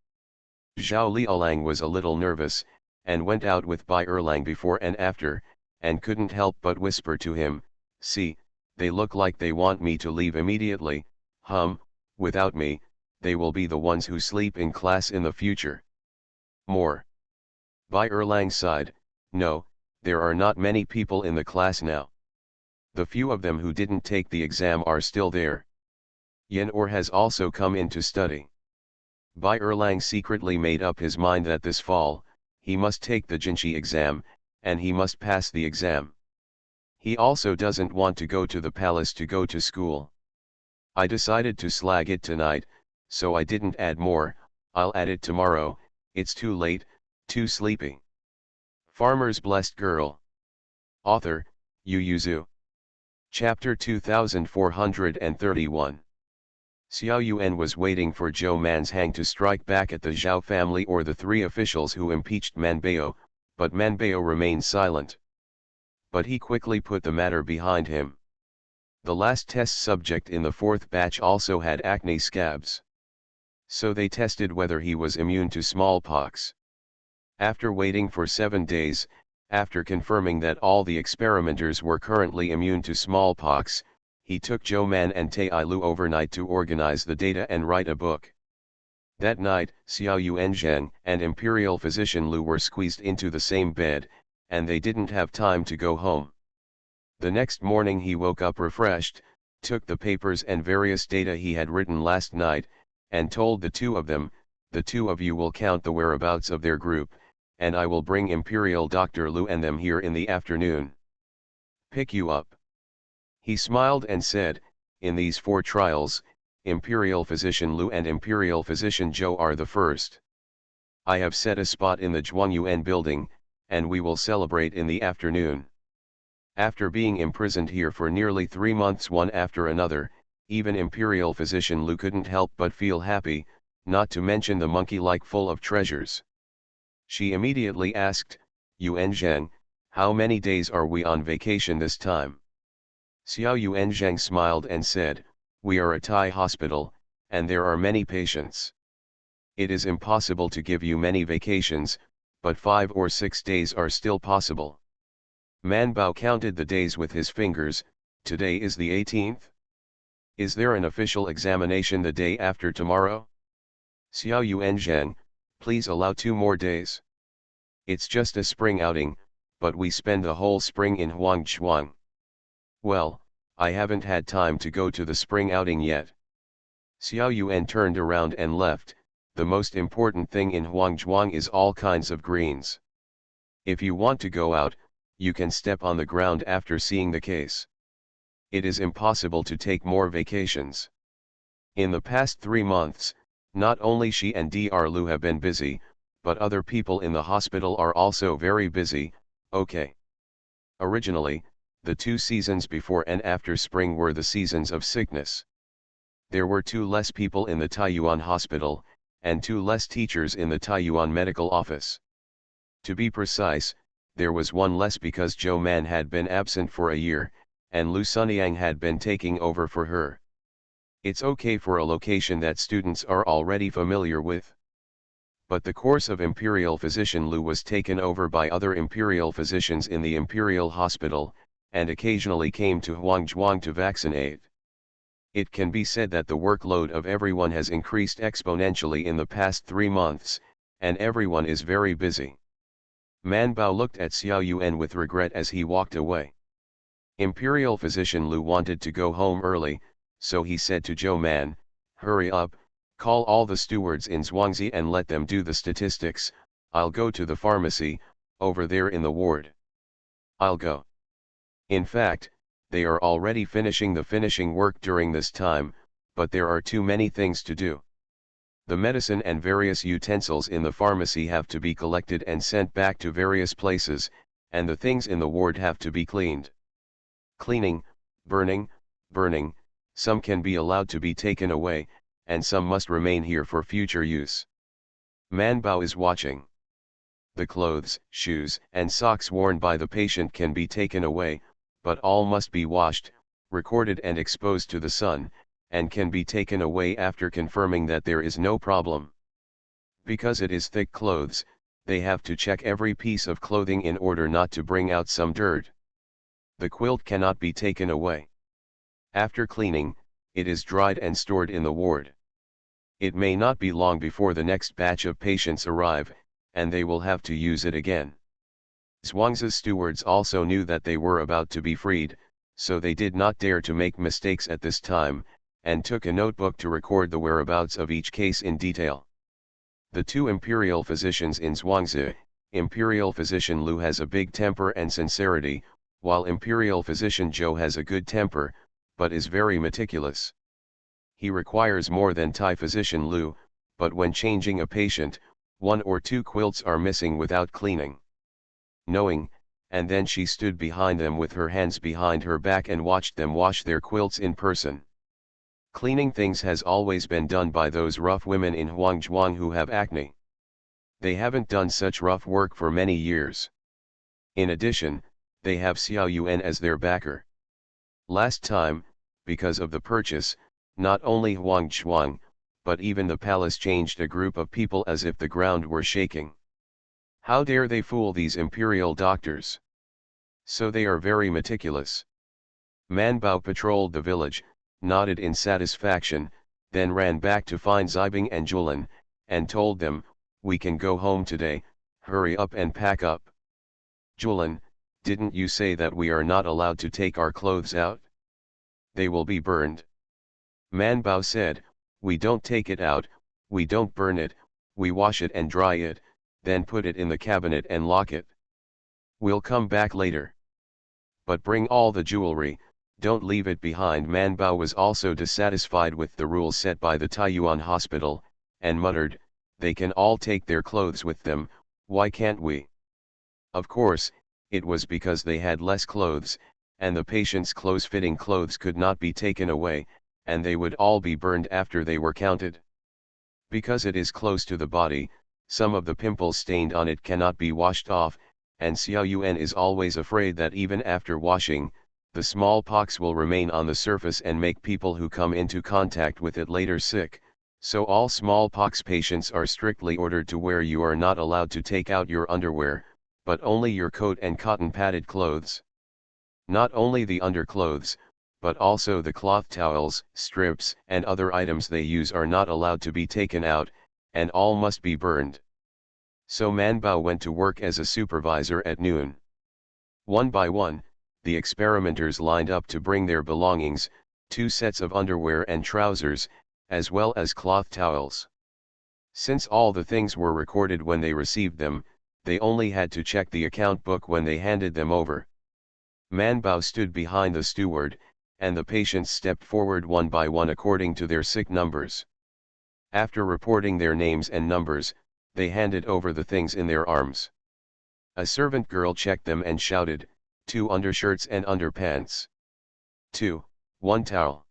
Zhao Liaolang was a little nervous, and went out with Bai Erlang before and after, and couldn't help but whisper to him, see, they look like they want me to leave immediately, without me, they will be the ones who sleep in class in the future. More. Bai Erlang sighed, no, there are not many people in the class now. The few of them who didn't take the exam are still there. Yen Or has also come in to study. Bai Erlang secretly made up his mind that this fall, he must take the Jinshi exam, and he must pass the exam. He also doesn't want to go to the palace to go to school. I decided to slag it tonight, so I didn't add more, I'll add it tomorrow, it's too late, too sleepy. Farmer's Blessed Girl. Author, Yu Yuzu. Chapter 2431. Xiao Yuan was waiting for Zhou Manzhang to strike back at the Zhao family or the 3 officials who impeached Manbao, but Manbao remained silent. But he quickly put the matter behind him. The last test subject in the 4th batch also had acne scabs. So they tested whether he was immune to smallpox. After waiting for 7 days, after confirming that all the experimenters were currently immune to smallpox, he took Zhou Man and Tai Lu overnight to organize the data and write a book. That night, Xiao Yuanzheng and Imperial Physician Lu were squeezed into the same bed, and they didn't have time to go home. The next morning he woke up refreshed, took the papers and various data he had written last night, and told the 2 of them, the 2 of you will count the whereabouts of their group, and I will bring Imperial Dr. Lu and them here in the afternoon. Pick you up. He smiled and said, in these 4 trials, Imperial Physician Lu and Imperial Physician Zhou are the first. I have set a spot in the Zhuangyuan building, and we will celebrate in the afternoon. After being imprisoned here for nearly 3 months one after another, even Imperial Physician Lu couldn't help but feel happy, not to mention the monkey-like full of treasures. She immediately asked, Yuanzheng, how many days are we on vacation this time? Xiao Yuanzheng smiled and said, we are a Thai hospital, and there are many patients. It is impossible to give you many vacations, but 5 or 6 days are still possible. Manbao counted the days with his fingers, today is the 18th? Is there an official examination the day after tomorrow? Xiao Yuanzheng, please allow 2 more days. It's just a spring outing, but we spend the whole spring in Huangchuang. Well, I haven't had time to go to the spring outing yet. Xiao Yuan turned around and left. The most important thing in Huangchuang is all kinds of greens. If you want to go out, you can step on the ground after seeing the case. It is impossible to take more vacations. In the past 3 months, not only she and Dr. Lu have been busy, but other people in the hospital are also very busy. Okay. Originally, the 2 seasons before and after spring were the seasons of sickness. There were 2 less people in the Taiyuan hospital, and 2 less teachers in the Taiyuan medical office. To be precise, there was 1 less because Zhou Man had been absent for a year, and Lu Sunyang had been taking over for her. It's okay for a location that students are already familiar with. But the course of Imperial Physician Lu was taken over by other Imperial physicians in the Imperial Hospital, and occasionally came to Huangzhuang to vaccinate. It can be said that the workload of everyone has increased exponentially in the past 3 months, and everyone is very busy. Man Bao looked at Xiao Yuan with regret as he walked away. Imperial Physician Lu wanted to go home early, so he said to Zhou Man, "Hurry up, call all the stewards in Zhuangzi and let them do the statistics. I'll go to the pharmacy, over there in the ward. I'll go." In fact, they are already finishing the finishing work during this time, but there are too many things to do. The medicine and various utensils in the pharmacy have to be collected and sent back to various places, and the things in the ward have to be cleaned. Cleaning, burning, some can be allowed to be taken away, and some must remain here for future use. Man Bao is watching. The clothes, shoes, and socks worn by the patient can be taken away, but all must be washed, recorded and exposed to the sun, and can be taken away after confirming that there is no problem. Because it is thick clothes, they have to check every piece of clothing in order not to bring out some dirt. The quilt cannot be taken away. After cleaning, it is dried and stored in the ward. It may not be long before the next batch of patients arrive, and they will have to use it again. Zhuangzi's stewards also knew that they were about to be freed, so they did not dare to make mistakes at this time, and took a notebook to record the whereabouts of each case in detail. The 2 imperial physicians in Zhuangzi, Imperial Physician Lu has a big temper and sincerity, while Imperial Physician Zhou has a good temper, but is very meticulous. He requires more than Tai Physician Lu, but when changing a patient, 1 or 2 quilts are missing without cleaning. Knowing, and then she stood behind them with her hands behind her back and watched them wash their quilts in person. Cleaning things has always been done by those rough women in Huangzhuang who have acne. They haven't done such rough work for many years. In addition, they have Xiao Yuan as their backer. Last time, because of the purchase, not only Huangzhuang, but even the palace changed a group of people as if the ground were shaking. How dare they fool these imperial doctors? So they are very meticulous. Man Bao patrolled the village, nodded in satisfaction, then ran back to find Zibing and Julan, and told them, "We can go home today, hurry up and pack up." "Julan, didn't you say that we are not allowed to take our clothes out? They will be burned." Man Bao said, "We don't take it out, we don't burn it, we wash it and dry it, then put it in the cabinet and lock it. We'll come back later. But bring all the jewelry, don't leave it behind." Man Bao was also dissatisfied with the rules set by the Taiyuan hospital, and muttered, "They can all take their clothes with them, why can't we?" Of course, it was because they had less clothes, and the patient's close-fitting clothes could not be taken away, and they would all be burned after they were counted. Because it is close to the body, some of the pimples stained on it cannot be washed off, and Xiao Yuan is always afraid that even after washing, the smallpox will remain on the surface and make people who come into contact with it later sick, so all smallpox patients are strictly ordered to wear. You are not allowed to take out your underwear, but only your coat and cotton padded clothes. Not only the underclothes, but also the cloth towels, strips, and other items they use are not allowed to be taken out, and all must be burned. So Man Bao went to work as a supervisor at noon. One by one, the experimenters lined up to bring their belongings, 2 sets of underwear and trousers, as well as cloth towels. Since all the things were recorded when they received them, they only had to check the account book when they handed them over. Man Bao stood behind the steward, and the patients stepped forward one by one according to their sick numbers. After reporting their names and numbers, they handed over the things in their arms. A servant girl checked them and shouted, 2 undershirts and underpants. 2, 1 towel.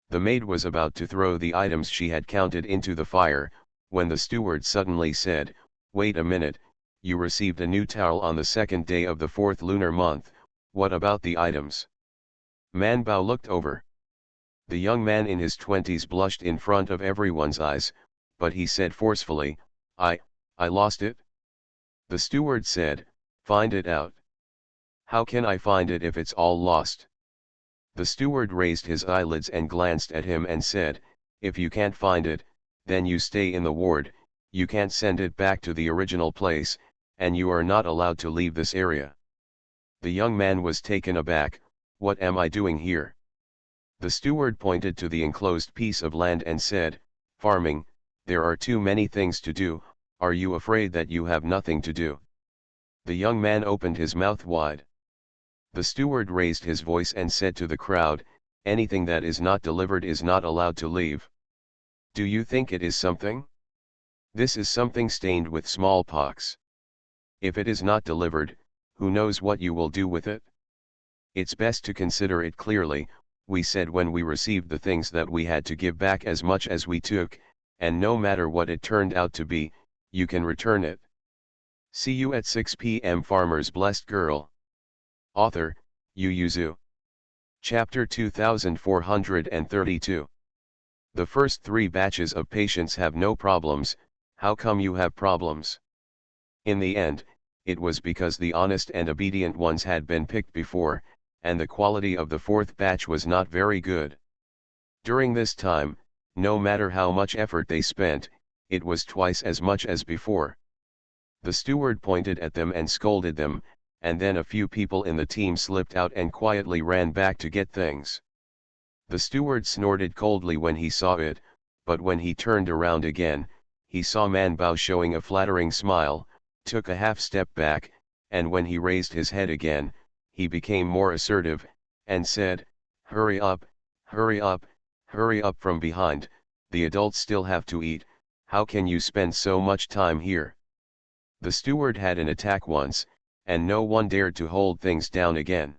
The maid was about to throw the items she had counted into the fire, when the steward suddenly said, "Wait a minute, you received a new towel on the 2nd day of the 4th lunar month, what about the items?" Man Bao looked over. The young man in his 20s blushed in front of everyone's eyes, but he said forcefully, I lost it." The steward said, "Find it out." "How can I find it if it's all lost?" The steward raised his eyelids and glanced at him and said, "If you can't find it, then you stay in the ward, you can't send it back to the original place, and you are not allowed to leave this area." The young man was taken aback. "What am I doing here?" The steward pointed to the enclosed piece of land and said, "Farming, there are too many things to do, are you afraid that you have nothing to do?" The young man opened his mouth wide. The steward raised his voice and said to the crowd, "Anything that is not delivered is not allowed to leave. Do you think it is something? This is something stained with smallpox. If it is not delivered, who knows what you will do with it? It's best to consider it clearly," we said when we received the things that we had to give back as much as we took, and no matter what it turned out to be, you can return it. See you at 6 p.m. Farmer's Blessed Girl. Author, Yu Yuzu. Chapter 2432. The first 3 batches of patients have no problems, how come you have problems? In the end, it was because the honest and obedient ones had been picked before, and the quality of the 4th batch was not very good. During this time, no matter how much effort they spent, it was twice as much as before. The steward pointed at them and scolded them, and then a few people in the team slipped out and quietly ran back to get things. The steward snorted coldly when he saw it, but when he turned around again, he saw Man Bao showing a flattering smile, took a half step back, and when he raised his head again, he became more assertive, and said, hurry up, hurry up, hurry up from behind, the adults still have to eat, how can you spend so much time here?" The steward had an attack once, and no one dared to hold things down again.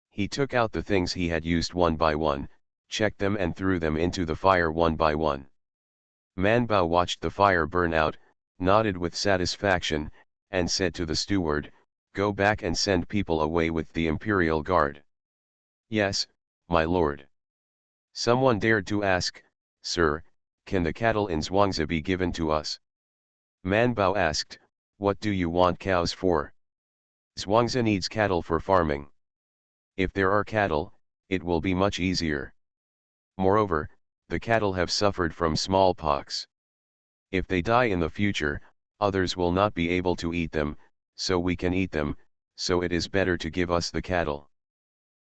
He took out the things he had used one by one, checked them and threw them into the fire one by one. Man Bao watched the fire burn out, nodded with satisfaction, and said to the steward, "Go back and send people away with the imperial guard." "Yes, my lord." Someone dared to ask, "Sir, can the cattle in Zhuangzi be given to us?" Man Bao asked, "What do you want cows for?" "Zhuangzi needs cattle for farming. If there are cattle, it will be much easier. Moreover, the cattle have suffered from smallpox. If they die in the future, others will not be able to eat them, so we can eat them, so it is better to give us the cattle."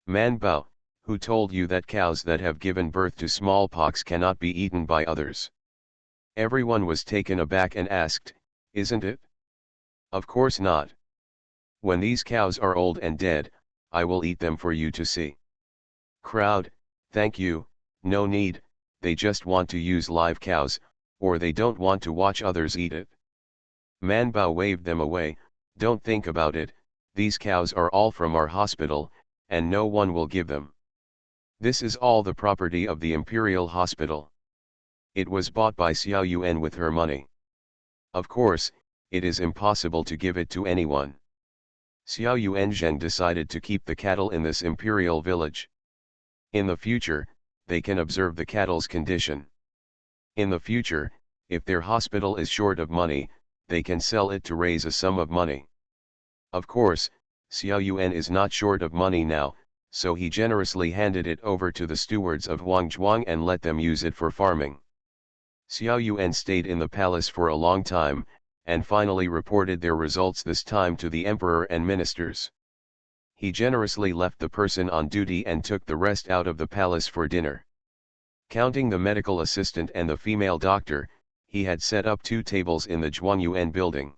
Man Bao, who told you that cows that have given birth to smallpox cannot be eaten by others? Everyone was taken aback and asked, "Isn't it?" "Of course not. When these cows are old and dead, I will eat them for you to see." Crowd, "Thank you, no need, they just want to use live cows, or they don't want to watch others eat it." Man Bao waved them away, "Don't think about it, these cows are all from our hospital, and no one will give them. This is all the property of the Imperial Hospital. It was bought by Xiao Yuan with her money. Of course, it is impossible to give it to anyone. Xiao Yuan Zheng decided to keep the cattle in this imperial village. In the future, they can observe the cattle's condition. In the future, if their hospital is short of money, they can sell it to raise a sum of money. Of course, Xiao Yuan is not short of money now, so he generously handed it over to the stewards of Huangzhuang and let them use it for farming. Xiao Yuan stayed in the palace for a long time, and finally reported their results this time to the emperor and ministers. He generously left the person on duty and took the rest out of the palace for dinner. Counting the medical assistant and the female doctor, he had set up 2 tables in the Zhuangyuan building.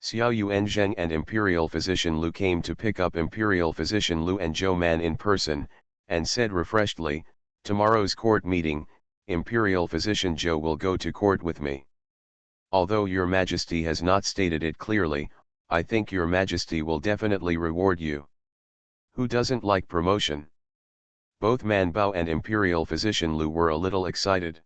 Xiao Yuan Zheng and Imperial Physician Lu came to pick up Imperial Physician Lu and Zhou Man in person, and said refreshedly, "Tomorrow's court meeting, Imperial Physician Zhou will go to court with me. Although your Majesty has not stated it clearly, I think your Majesty will definitely reward you. Who doesn't like promotion?" Both Man Bao and Imperial Physician Lu were a little excited.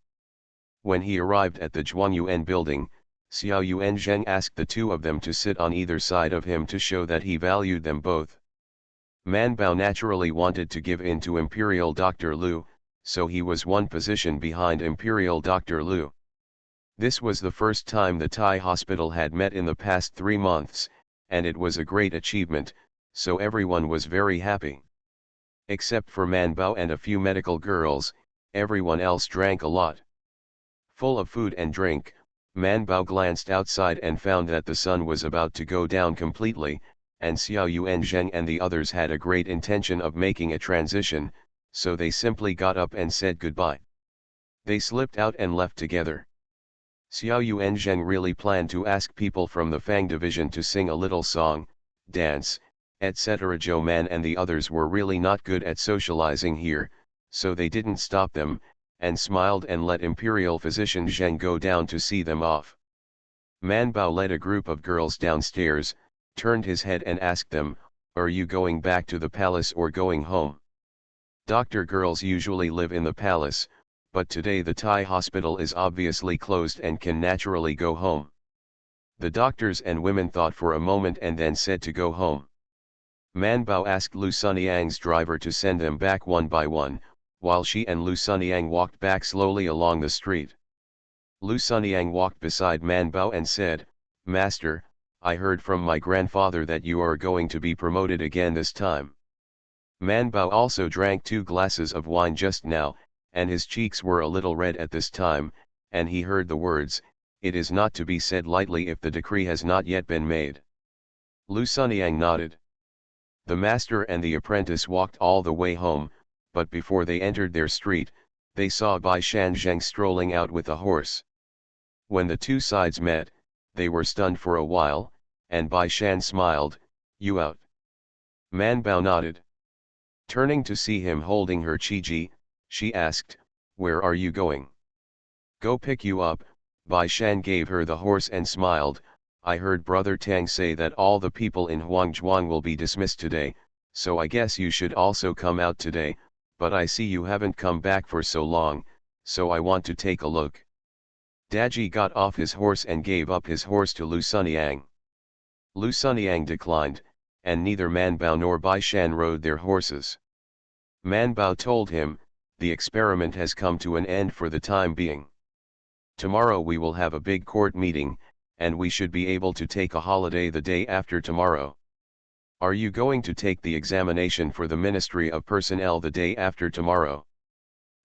When he arrived at the Zhuangyuan building, Xiao Yuan Zheng asked the two of them to sit on either side of him to show that he valued them both. Man Bao naturally wanted to give in to Imperial Dr. Lu, so he was one position behind Imperial Dr. Lu. This was the first time the Thai hospital had met in the past 3 months, and it was a great achievement, so everyone was very happy. Except for Man Bao and a few medical girls, everyone else drank a lot. Full of food and drink, Man Bao glanced outside and found that the sun was about to go down completely, and Xiao Yuan Zheng and the others had a great intention of making a transition, so they simply got up and said goodbye. They slipped out and left together. Xiao Yuan Zheng really planned to ask people from the Fang division to sing a little song, dance, etc. Zhou Man and the others were really not good at socializing here, so they didn't stop them, and smiled and let Imperial Physician Zheng go down to see them off. Man Bao led a group of girls downstairs, turned his head and asked them, "Are you going back to the palace or going home?" Doctor girls usually live in the palace, but today the Thai hospital is obviously closed and can naturally go home. The doctors and women thought for a moment and then said to go home. Man Bao asked Lu Sunyang's driver to send them back one by one, while she and Lu Sunyang walked back slowly along the street. Lu Sunyang walked beside Man Bao and said, "Master, I heard from my grandfather that you are going to be promoted again this time." Man Bao also drank 2 glasses of wine just now, and his cheeks were a little red at this time, and he heard the words, "It is not to be said lightly if the decree has not yet been made." Lu Sunyang nodded. The master and the apprentice walked all the way home, but before they entered their street, they saw Bai Shan Zheng strolling out with a horse. When the two sides met, they were stunned for a while, and Bai Shan smiled, "You out?" Man Bao nodded. Turning to see him holding her Qiji, she asked, "Where are you going?" "Go pick you up." Bai Shan gave her the horse and smiled, "I heard Brother Tang say that all the people in Huangzhuang will be dismissed today, so I guess you should also come out today, but I see you haven't come back for so long, so I want to take a look." Daji got off his horse and gave up his horse to Lu Sunyang. Lu Sunyang declined, and neither Man Bao nor Bai Shan rode their horses. Man Bao told him, "The experiment has come to an end for the time being. Tomorrow we will have a big court meeting, and we should be able to take a holiday the day after tomorrow. Are you going to take the examination for the Ministry of Personnel the day after tomorrow?"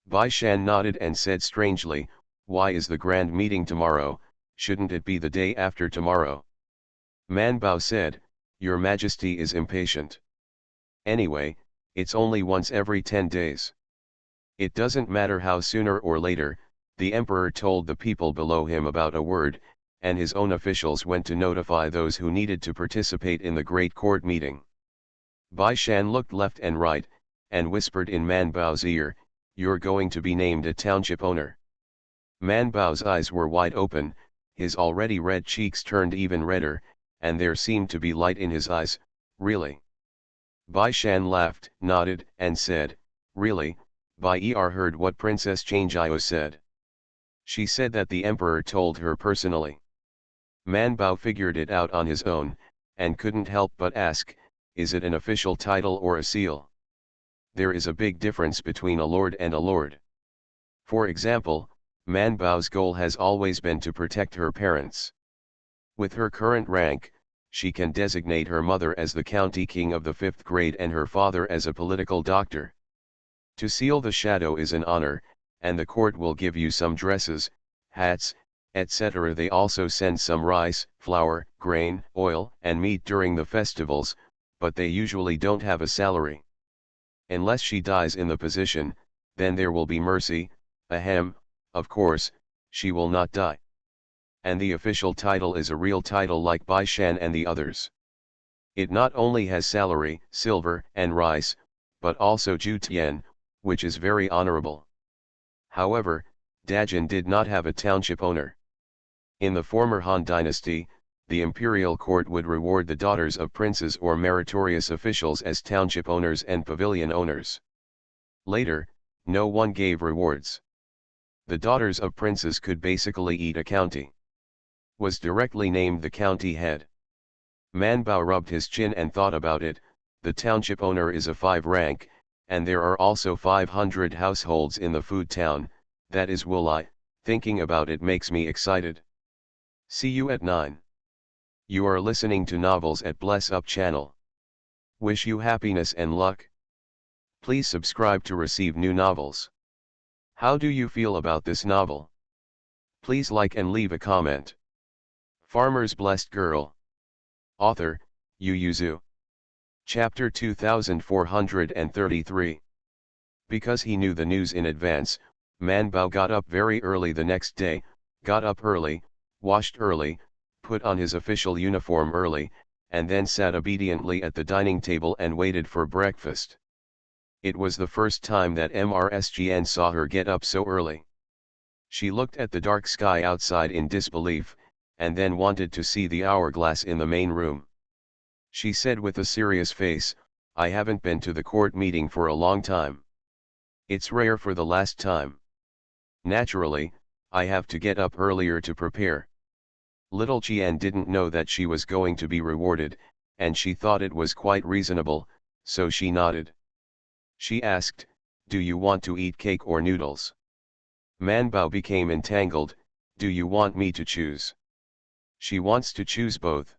Bai Shan nodded and said strangely, "Why is the grand meeting tomorrow? Shouldn't it be the day after tomorrow?" Man Bao said, "Your Majesty is impatient. Anyway, it's only once every 10 days. It doesn't matter how sooner or later." The emperor told the people below him about a word, and his own officials went to notify those who needed to participate in the great court meeting. Bai Shan looked left and right, and whispered in Man Bao's ear, "You're going to be named a township owner." Man Bao's eyes were wide open, his already red cheeks turned even redder, and there seemed to be light in his eyes. "Really?" Bai Shan laughed, nodded, and said, "Really, Bai Er heard what Princess Changjio said. She said that the emperor told her personally." Man Bao figured it out on his own, and couldn't help but ask, "Is it an official title or a seal?" There is a big difference between a lord and a lord. For example, Man Bao's goal has always been to protect her parents. With her current rank, she can designate her mother as the county king of the 5th grade and her father as a political doctor. To seal the shadow is an honor, and the court will give you some dresses, hats, etc. They also send some rice, flour, grain, oil, and meat during the festivals, but they usually don't have a salary. Unless she dies in the position, then there will be mercy. Ahem, of course, she will not die. And the official title is a real title like Bai Shan and the others. It not only has salary, silver, and rice, but also Ju Tian, which is very honorable. However, Dajin did not have a township owner. In the former Han dynasty, the imperial court would reward the daughters of princes or meritorious officials as township owners and pavilion owners. Later, no one gave rewards. The daughters of princes could basically eat a county. Was directly named the county head. Man Bao rubbed his chin and thought about it. The township owner is a 5 rank, and there are also 500 households in the food town. That is will I, thinking about it makes me excited. See you at 9. You are listening to Novels at Bless Up channel. Wish you happiness and luck. Please subscribe to receive new novels. How do you feel about this novel? Please like and leave a comment. Farmer's Blessed Girl. Author, Yu Yuzu. Chapter 2433. Because he knew the news in advance, Man Bao got up very early the next day, got up early, washed early, put on his official uniform early, and then sat obediently at the dining table and waited for breakfast. It was the first time that MRSGN saw her get up so early. She looked at the dark sky outside in disbelief, and then wanted to see the hourglass in the main room. She said with a serious face, "I haven't been to the court meeting for a long time. It's rare for the last time. Naturally, I have to get up earlier to prepare." Little Qian didn't know that she was going to be rewarded, and she thought it was quite reasonable, so she nodded. She asked, "Do you want to eat cake or noodles?" Man Bao became entangled. "Do you want me to choose?" She wants to choose both.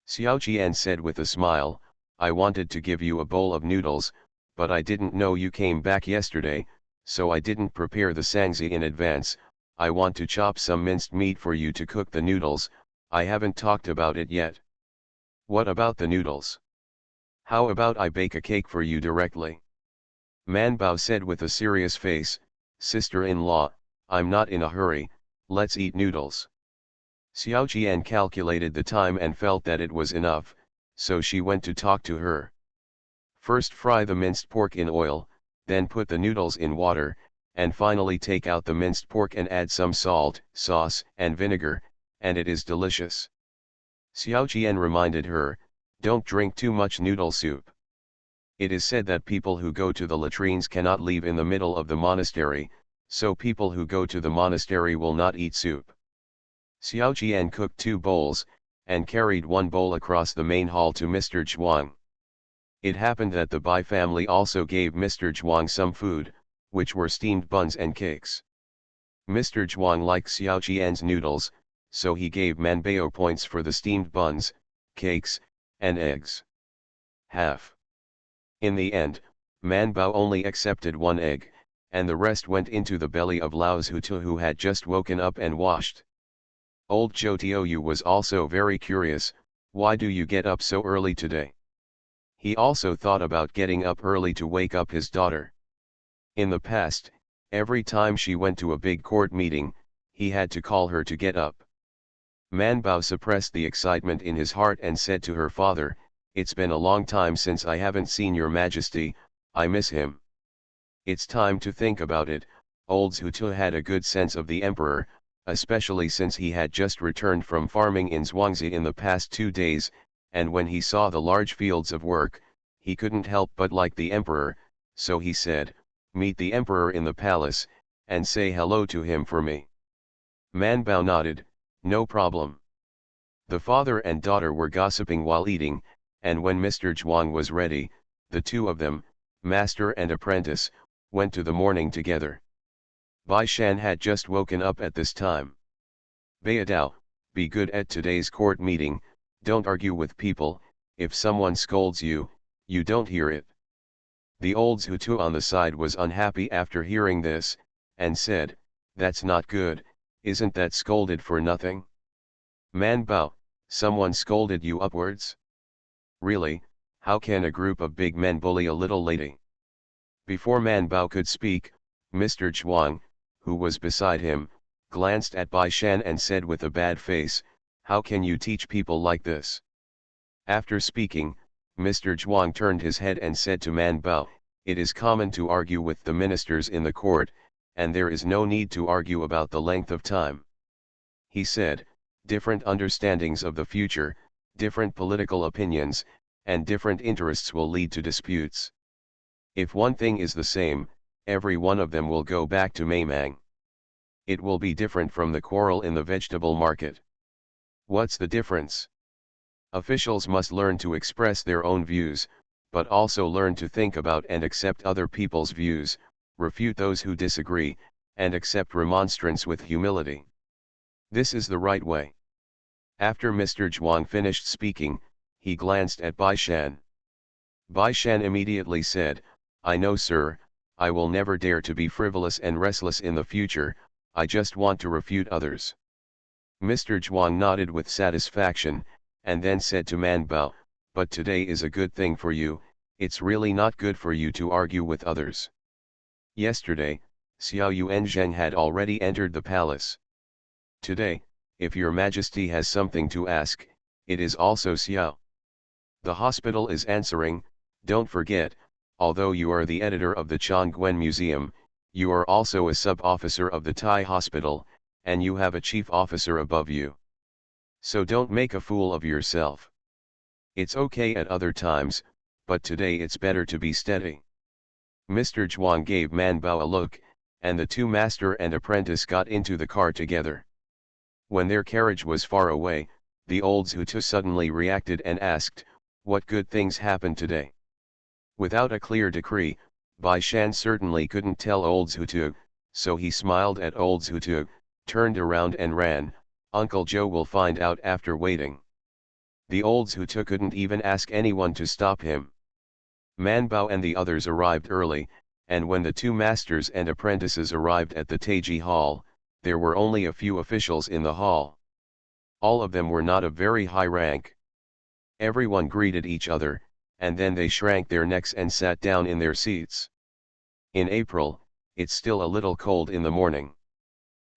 Xiao Qian said with a smile, "I wanted to give you a bowl of noodles, but I didn't know you came back yesterday, so I didn't prepare the sangzi in advance. I want to chop some minced meat for you to cook the noodles. I haven't talked about it yet." "What about the noodles? How about I bake a cake for you directly?" Man Bao said with a serious face, "Sister-in-law, I'm not in a hurry, let's eat noodles." Xiao Qian calculated the time and felt that it was enough, so she went to talk to her. "First fry the minced pork in oil, then put the noodles in water, and finally take out the minced pork and add some salt, sauce, and vinegar, and it is delicious." Xiao Qian reminded her, "Don't drink too much noodle soup. It is said that people who go to the latrines cannot leave in the middle of the monastery, so people who go to the monastery will not eat soup." Xiao Qian cooked 2 bowls, and carried 1 bowl across the main hall to Mr. Zhuang. It happened that the Bai family also gave Mr. Zhuang some food, which were steamed buns and cakes. Mr. Zhuang liked Xiao Qian's noodles, so he gave Man Bao points for the steamed buns, cakes, and eggs. Half. In the end, Man Bao only accepted 1 egg, and the rest went into the belly of Lao's Hutu, who had just woken up and washed. Old Zhou Tiaoyu was also very curious. "Why do you get up so early today?" He also thought about getting up early to wake up his daughter. In the past, every time she went to a big court meeting, he had to call her to get up. Man Bao suppressed the excitement in his heart and said to her father, "It's been a long time since I haven't seen your majesty, I miss him." It's time to think about it. Old Zhutu had a good sense of the emperor, especially since he had just returned from farming in Zhuangzi in the past 2 days, and when he saw the large fields of work, he couldn't help but like the emperor, so he said, "Meet the emperor in the palace, and say hello to him for me." Man Bao nodded, "No problem." The father and daughter were gossiping while eating, and when Mr. Zhuang was ready, the 2 of them, master and apprentice, went to the morning together. Bai Shan had just woken up at this time. "Bayadao, be good at today's court meeting, don't argue with people, if someone scolds you, you don't hear it." The old Zhutu on the side was unhappy after hearing this, and said, "That's not good, isn't that scolded for nothing?" "Man Bao, someone scolded you upwards? Really, how can a group of big men bully a little lady?" Before Man Bao could speak, Mr. Zhuang, who was beside him, glanced at Bai Shan and said with a bad face, "How can you teach people like this?" After speaking, Mr. Zhuang turned his head and said to Man Bao, It is common to argue with the ministers in the court, and there is no need to argue about the length of time. He said, different understandings of the future, different political opinions, and different interests will lead to disputes. If one thing is the same, every one of them will go back to Maimang. It will be different from the quarrel in the vegetable market. What's the difference? Officials must learn to express their own views, but also learn to think about and accept other people's views, refute those who disagree, and accept remonstrance with humility. This is the right way. After Mr. Zhuang finished speaking, he glanced at Bai Shan. Bai Shan immediately said, "I know, sir, I will never dare to be frivolous and restless in the future, I just want to refute others." Mr. Zhuang nodded with satisfaction, and then said to Man Bao, "But today is a good thing for you, it's really not good for you to argue with others." Yesterday, Xiao Yuanzheng had already entered the palace. Today, if your majesty has something to ask, it is also Xiao. The hospital is answering, don't forget, although you are the editor of the Chongguan Museum, you are also a sub-officer of the Tai Hospital, and you have a chief officer above you. So don't make a fool of yourself. It's okay at other times, but today it's better to be steady. Mr. Zhuang gave Man Bao a look, and the two master and apprentice got into the car together. When their carriage was far away, the old Zhutu suddenly reacted and asked, "What good things happened today?" Without a clear decree, Bai Shan certainly couldn't tell old Zhutu, so he smiled at old Zhutu, turned around and ran. "Uncle Joe will find out after waiting." The old Zhutu couldn't even ask anyone to stop him. Man Bao and the others arrived early, and when the two masters and apprentices arrived at the Taiji Hall, there were only a few officials in the hall. All of them were not of very high rank. Everyone greeted each other, and then they shrank their necks and sat down in their seats. In April, it's still a little cold in the morning.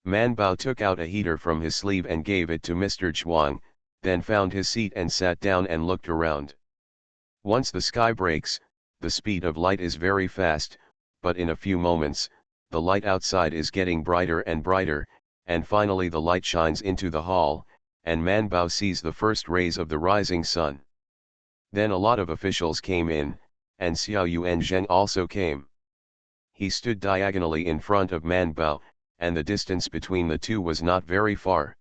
Man Bao took out a heater from his sleeve and gave it to Mr. Zhuang, then found his seat and sat down and looked around. Once the sky breaks, the speed of light is very fast, but in a few moments, the light outside is getting brighter and brighter, and finally the light shines into the hall, and Man Bao sees the first rays of the rising sun. Then a lot of officials came in, and Xiao Yuanzheng also came. He stood diagonally in front of Man Bao, and the distance between the two was not very far.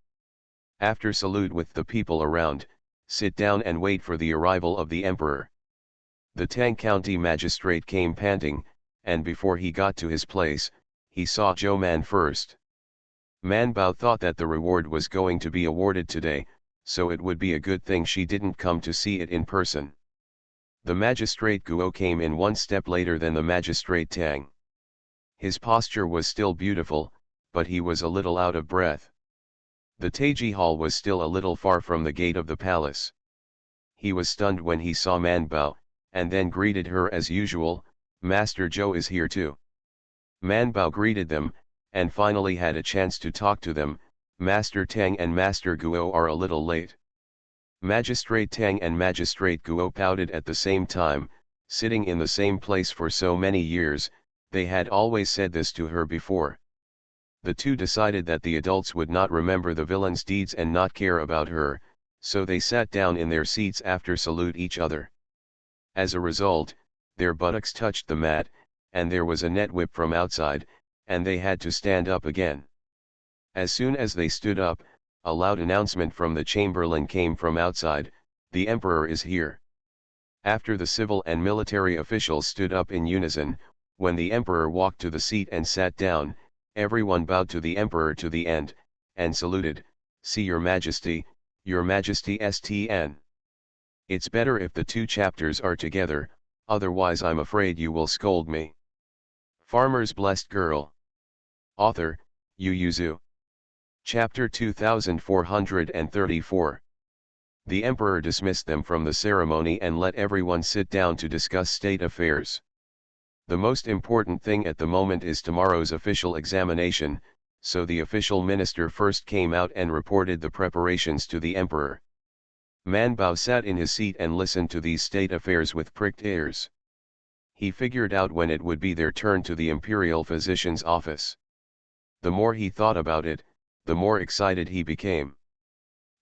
After salute with the people around, sit down and wait for the arrival of the emperor. The Tang County magistrate came panting, and before he got to his place, he saw Zhou Man first. Man Bao thought that the reward was going to be awarded today, so it would be a good thing she didn't come to see it in person. The magistrate Guo came in one step later than the magistrate Tang. His posture was still beautiful, but he was a little out of breath. The Taiji Hall was still a little far from the gate of the palace. He was stunned when he saw Man Bao, and then greeted her as usual, "Master Zhou is here too." Man Bao greeted them, and finally had a chance to talk to them. "Master Tang and Master Guo are a little late." Magistrate Tang and Magistrate Guo pouted at the same time, sitting in the same place for so many years, they had always said this to her before. The two decided that the adults would not remember the villain's deeds and not care about her, so they sat down in their seats after salute each other. As a result, their buttocks touched the mat, and there was a net whip from outside, and they had to stand up again. As soon as they stood up, a loud announcement from the chamberlain came from outside, "The emperor is here." After the civil and military officials stood up in unison, when the emperor walked to the seat and sat down, everyone bowed to the emperor to the end, and saluted, "See your majesty, your majesty St. It's better if the two chapters are together, otherwise I'm afraid you will scold me." Farmer's Blessed Girl. Author, Yu Yuzu. Chapter 2434. The emperor dismissed them from the ceremony and let everyone sit down to discuss state affairs. The most important thing at the moment is tomorrow's official examination, so the official minister first came out and reported the preparations to the emperor. Man Bao sat in his seat and listened to these state affairs with pricked ears. He figured out when it would be their turn to the imperial physician's office. The more he thought about it, the more excited he became.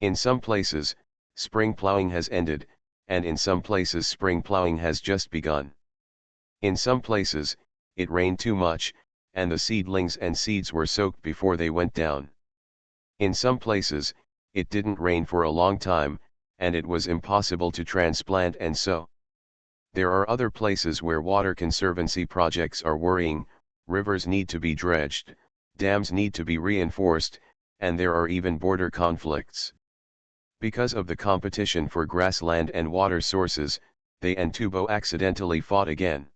In some places, spring plowing has ended, and in some places spring plowing has just begun. In some places, it rained too much, and the seedlings and seeds were soaked before they went down. In some places, it didn't rain for a long time, and it was impossible to transplant and sow. There are other places where water conservancy projects are worrying, rivers need to be dredged, dams need to be reinforced, and there are even border conflicts. Because of the competition for grassland and water sources, they and Tubo accidentally fought again.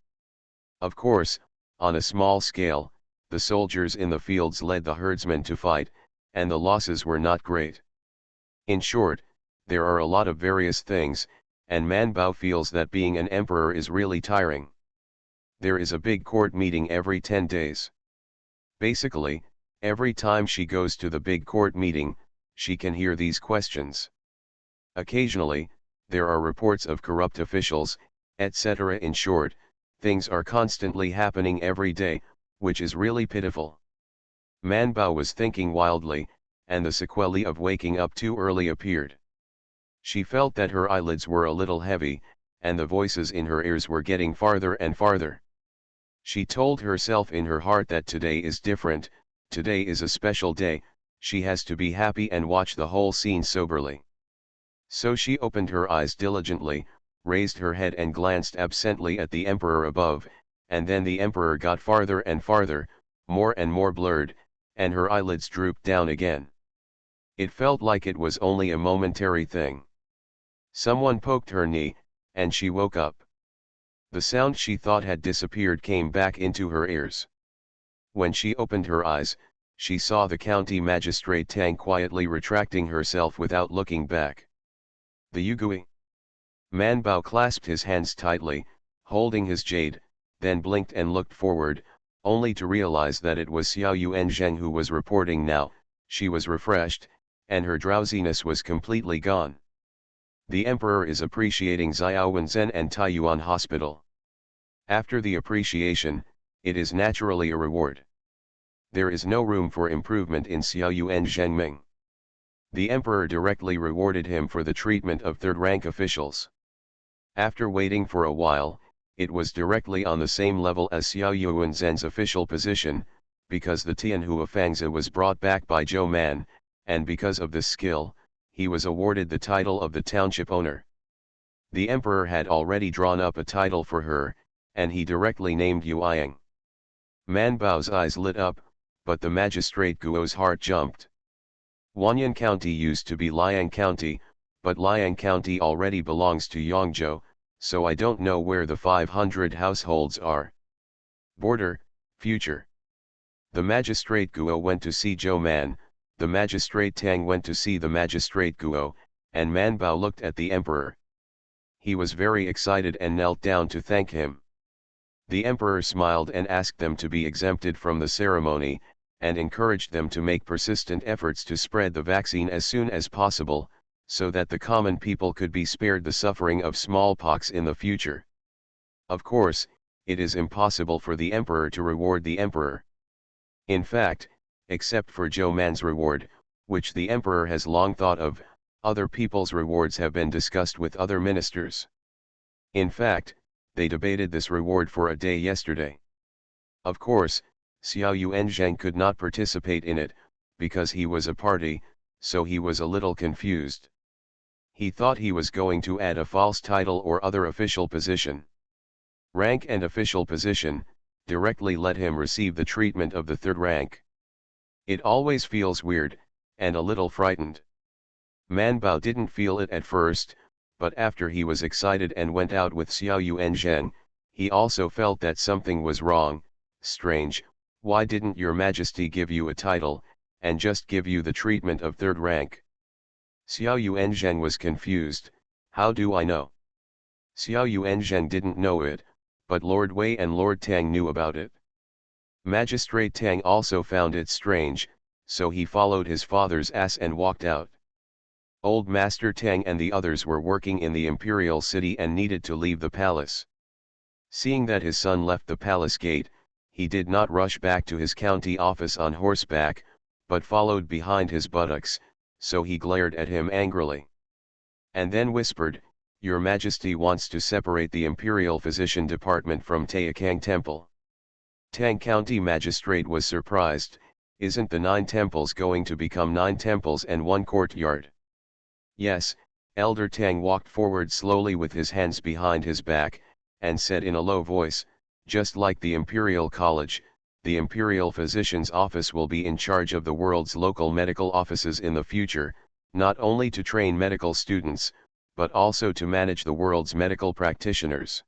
Of course, on a small scale, the soldiers in the fields led the herdsmen to fight, and the losses were not great. In short, there are a lot of various things, and Man Bao feels that being an emperor is really tiring. There is a big court meeting every 10 days. Basically, every time she goes to the big court meeting, she can hear these questions. Occasionally, there are reports of corrupt officials, etc. In short, things are constantly happening every day, which is really pitiful. Man Bao was thinking wildly, and the sequelae of waking up too early appeared. She felt that her eyelids were a little heavy, and the voices in her ears were getting farther and farther. She told herself in her heart that today is different, today is a special day, she has to be happy and watch the whole scene soberly. So she opened her eyes diligently, raised her head and glanced absently at the emperor above, and then the emperor got farther and farther, more and more blurred, and her eyelids drooped down again. It felt like it was only a momentary thing. Someone poked her knee, and she woke up. The sound she thought had disappeared came back into her ears. When she opened her eyes, she saw the county magistrate Tang quietly retracting herself without looking back. The Yugui. Man Bao clasped his hands tightly, holding his jade, then blinked and looked forward, only to realize that it was Xiao Yuanzheng who was reporting now. She was refreshed, and her drowsiness was completely gone. The emperor is appreciating Xiaowenzen and Taiyuan Hospital. After the appreciation, it is naturally a reward. There is no room for improvement in Xiao Yuanzheng Ming. The emperor directly rewarded him for the treatment of third-rank officials. After waiting for a while, it was directly on the same level as Xiao Yuanzhen's official position, because the Tianhua Fangzi was brought back by Zhou Man, and because of this skill, he was awarded the title of the township owner. The emperor had already drawn up a title for her, and he directly named Yueyang. Man Bao's eyes lit up, but the magistrate Guo's heart jumped. Wanyan County used to be Liang County, but Liang County already belongs to Yangzhou, so I don't know where the 500 households are. Border, future. The magistrate Guo went to see Zhou Man, the magistrate Tang went to see the magistrate Guo, and Man Bao looked at the emperor. He was very excited and knelt down to thank him. The emperor smiled and asked them to be exempted from the ceremony, and encouraged them to make persistent efforts to spread the vaccine as soon as possible, so that the common people could be spared the suffering of smallpox in the future. Of course, it is impossible for the emperor to reward the emperor. In fact, except for Zhou Man's reward, which the emperor has long thought of, other people's rewards have been discussed with other ministers. In fact, they debated this reward for a day yesterday. Of course, Xiao Yuanzheng could not participate in it, because he was a party, so he was a little confused. He thought he was going to add a false title or other official position. Rank and official position, directly let him receive the treatment of the third rank. It always feels weird, and a little frightened. Man Bao didn't feel it at first, but after he was excited and went out with Xiao Yuanzheng, he also felt that something was wrong. Strange, why didn't your majesty give you a title, and just give you the treatment of third rank? Xiao Yuanzheng was confused. How do I know? Xiao Yuanzheng didn't know it, but Lord Wei and Lord Tang knew about it. Magistrate Tang also found it strange, so he followed his father's ass and walked out. Old Master Tang and the others were working in the imperial city and needed to leave the palace. Seeing that his son left the palace gate, he did not rush back to his county office on horseback, but followed behind his buttocks, so he glared at him angrily. And then whispered, "Your Majesty wants to separate the Imperial Physician Department from Taikang Temple." Tang County Magistrate was surprised. Isn't the 9 temples going to become 9 temples and 1 courtyard? Yes. Elder Tang walked forward slowly with his hands behind his back, and said in a low voice, "Just like the Imperial College, the Imperial Physician's Office will be in charge of the world's local medical offices in the future, not only to train medical students, but also to manage the world's medical practitioners.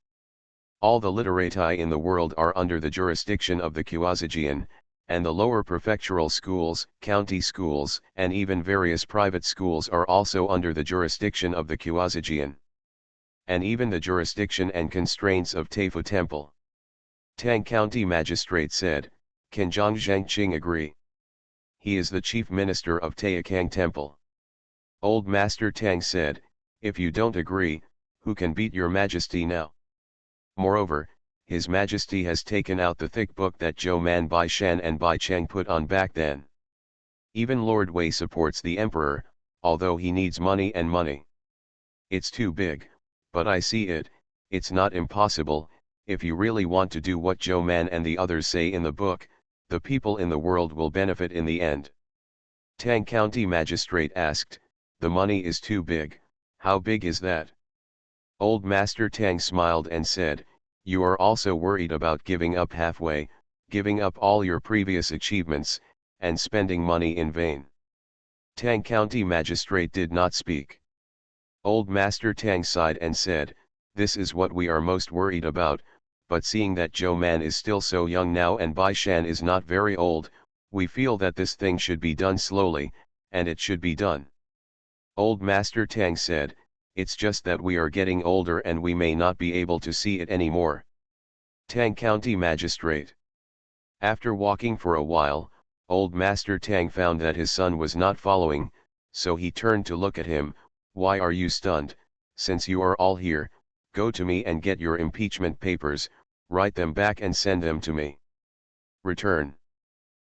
All the literati in the world are under the jurisdiction of the Quasijian, and the lower prefectural schools, county schools, and even various private schools are also under the jurisdiction of the Quasijian. And even the jurisdiction and constraints of Taifu Temple." Tang County Magistrate said, "Can Zhang Zhangqing agree? He is the chief minister of Taikang Temple." Old Master Tang said, "If you don't agree, who can beat your Majesty now? Moreover, His Majesty has taken out the thick book that Zhou Man Bai Shan and Bai Chang put on back then. Even Lord Wei supports the Emperor, although he needs money and money. It's too big, but I see it, it's not impossible. If you really want to do what Zhou Man and the others say in the book, the people in the world will benefit in the end." Tang County Magistrate asked, "The money is too big, how big is that?" Old Master Tang smiled and said, "You are also worried about giving up halfway, giving up all your previous achievements, and spending money in vain." Tang County Magistrate did not speak. Old Master Tang sighed and said, "This is what we are most worried about, but seeing that Zhou Man is still so young now and Bai Shan is not very old, we feel that this thing should be done slowly, and it should be done." Old Master Tang said, "It's just that we are getting older and we may not be able to see it anymore." Tang County Magistrate. After walking for a while, Old Master Tang found that his son was not following, so he turned to look at him. "Why are you stunned? Since you are all here, go to me and get your impeachment papers, write them back and send them to me. Return."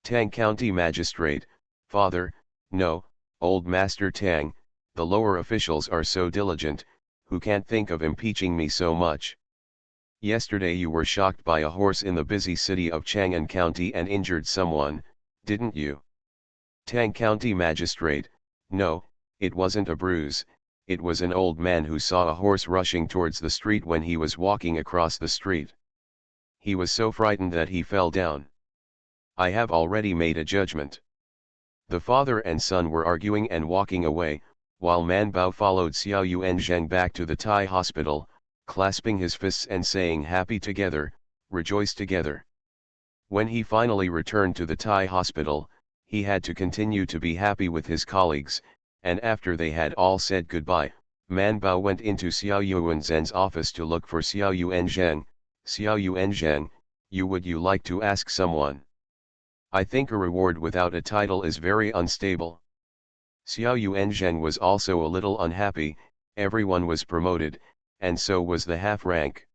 Tang County Magistrate. "Father, no, Old Master Tang, the lower officials are so diligent, who can't think of impeaching me so much. Yesterday you were shocked by a horse in the busy city of Chang'an County and injured someone, didn't you?" Tang County Magistrate. "No, it wasn't a bruise, it was an old man who saw a horse rushing towards the street when he was walking across the street. He was so frightened that he fell down. I have already made a judgment." The father and son were arguing and walking away, while Man Bao followed Xiao Yuan Zheng back to the Tai hospital, clasping his fists and saying, "Happy together, rejoice together." When he finally returned to the Tai hospital, he had to continue to be happy with his colleagues, and after they had all said goodbye, Man Bao went into Xiao Yuan Zhen's office to look for Xiao Yuan Zheng. "Xiao Yuan Zheng, would you like to ask someone? I think a reward without a title is very unstable." Xiao Yuan Zheng was also a little unhappy. Everyone was promoted, and so was the half rank.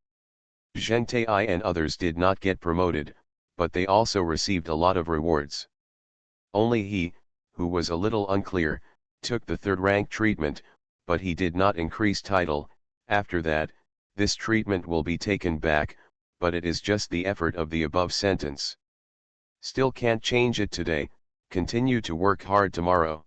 Zheng Tai and others did not get promoted, but they also received a lot of rewards. Only he, who was a little unclear, took the third rank treatment, but he did not increase title. After that, this treatment will be taken back, but it is just the effort of the above sentence. Still can't change it today, continue to work hard tomorrow.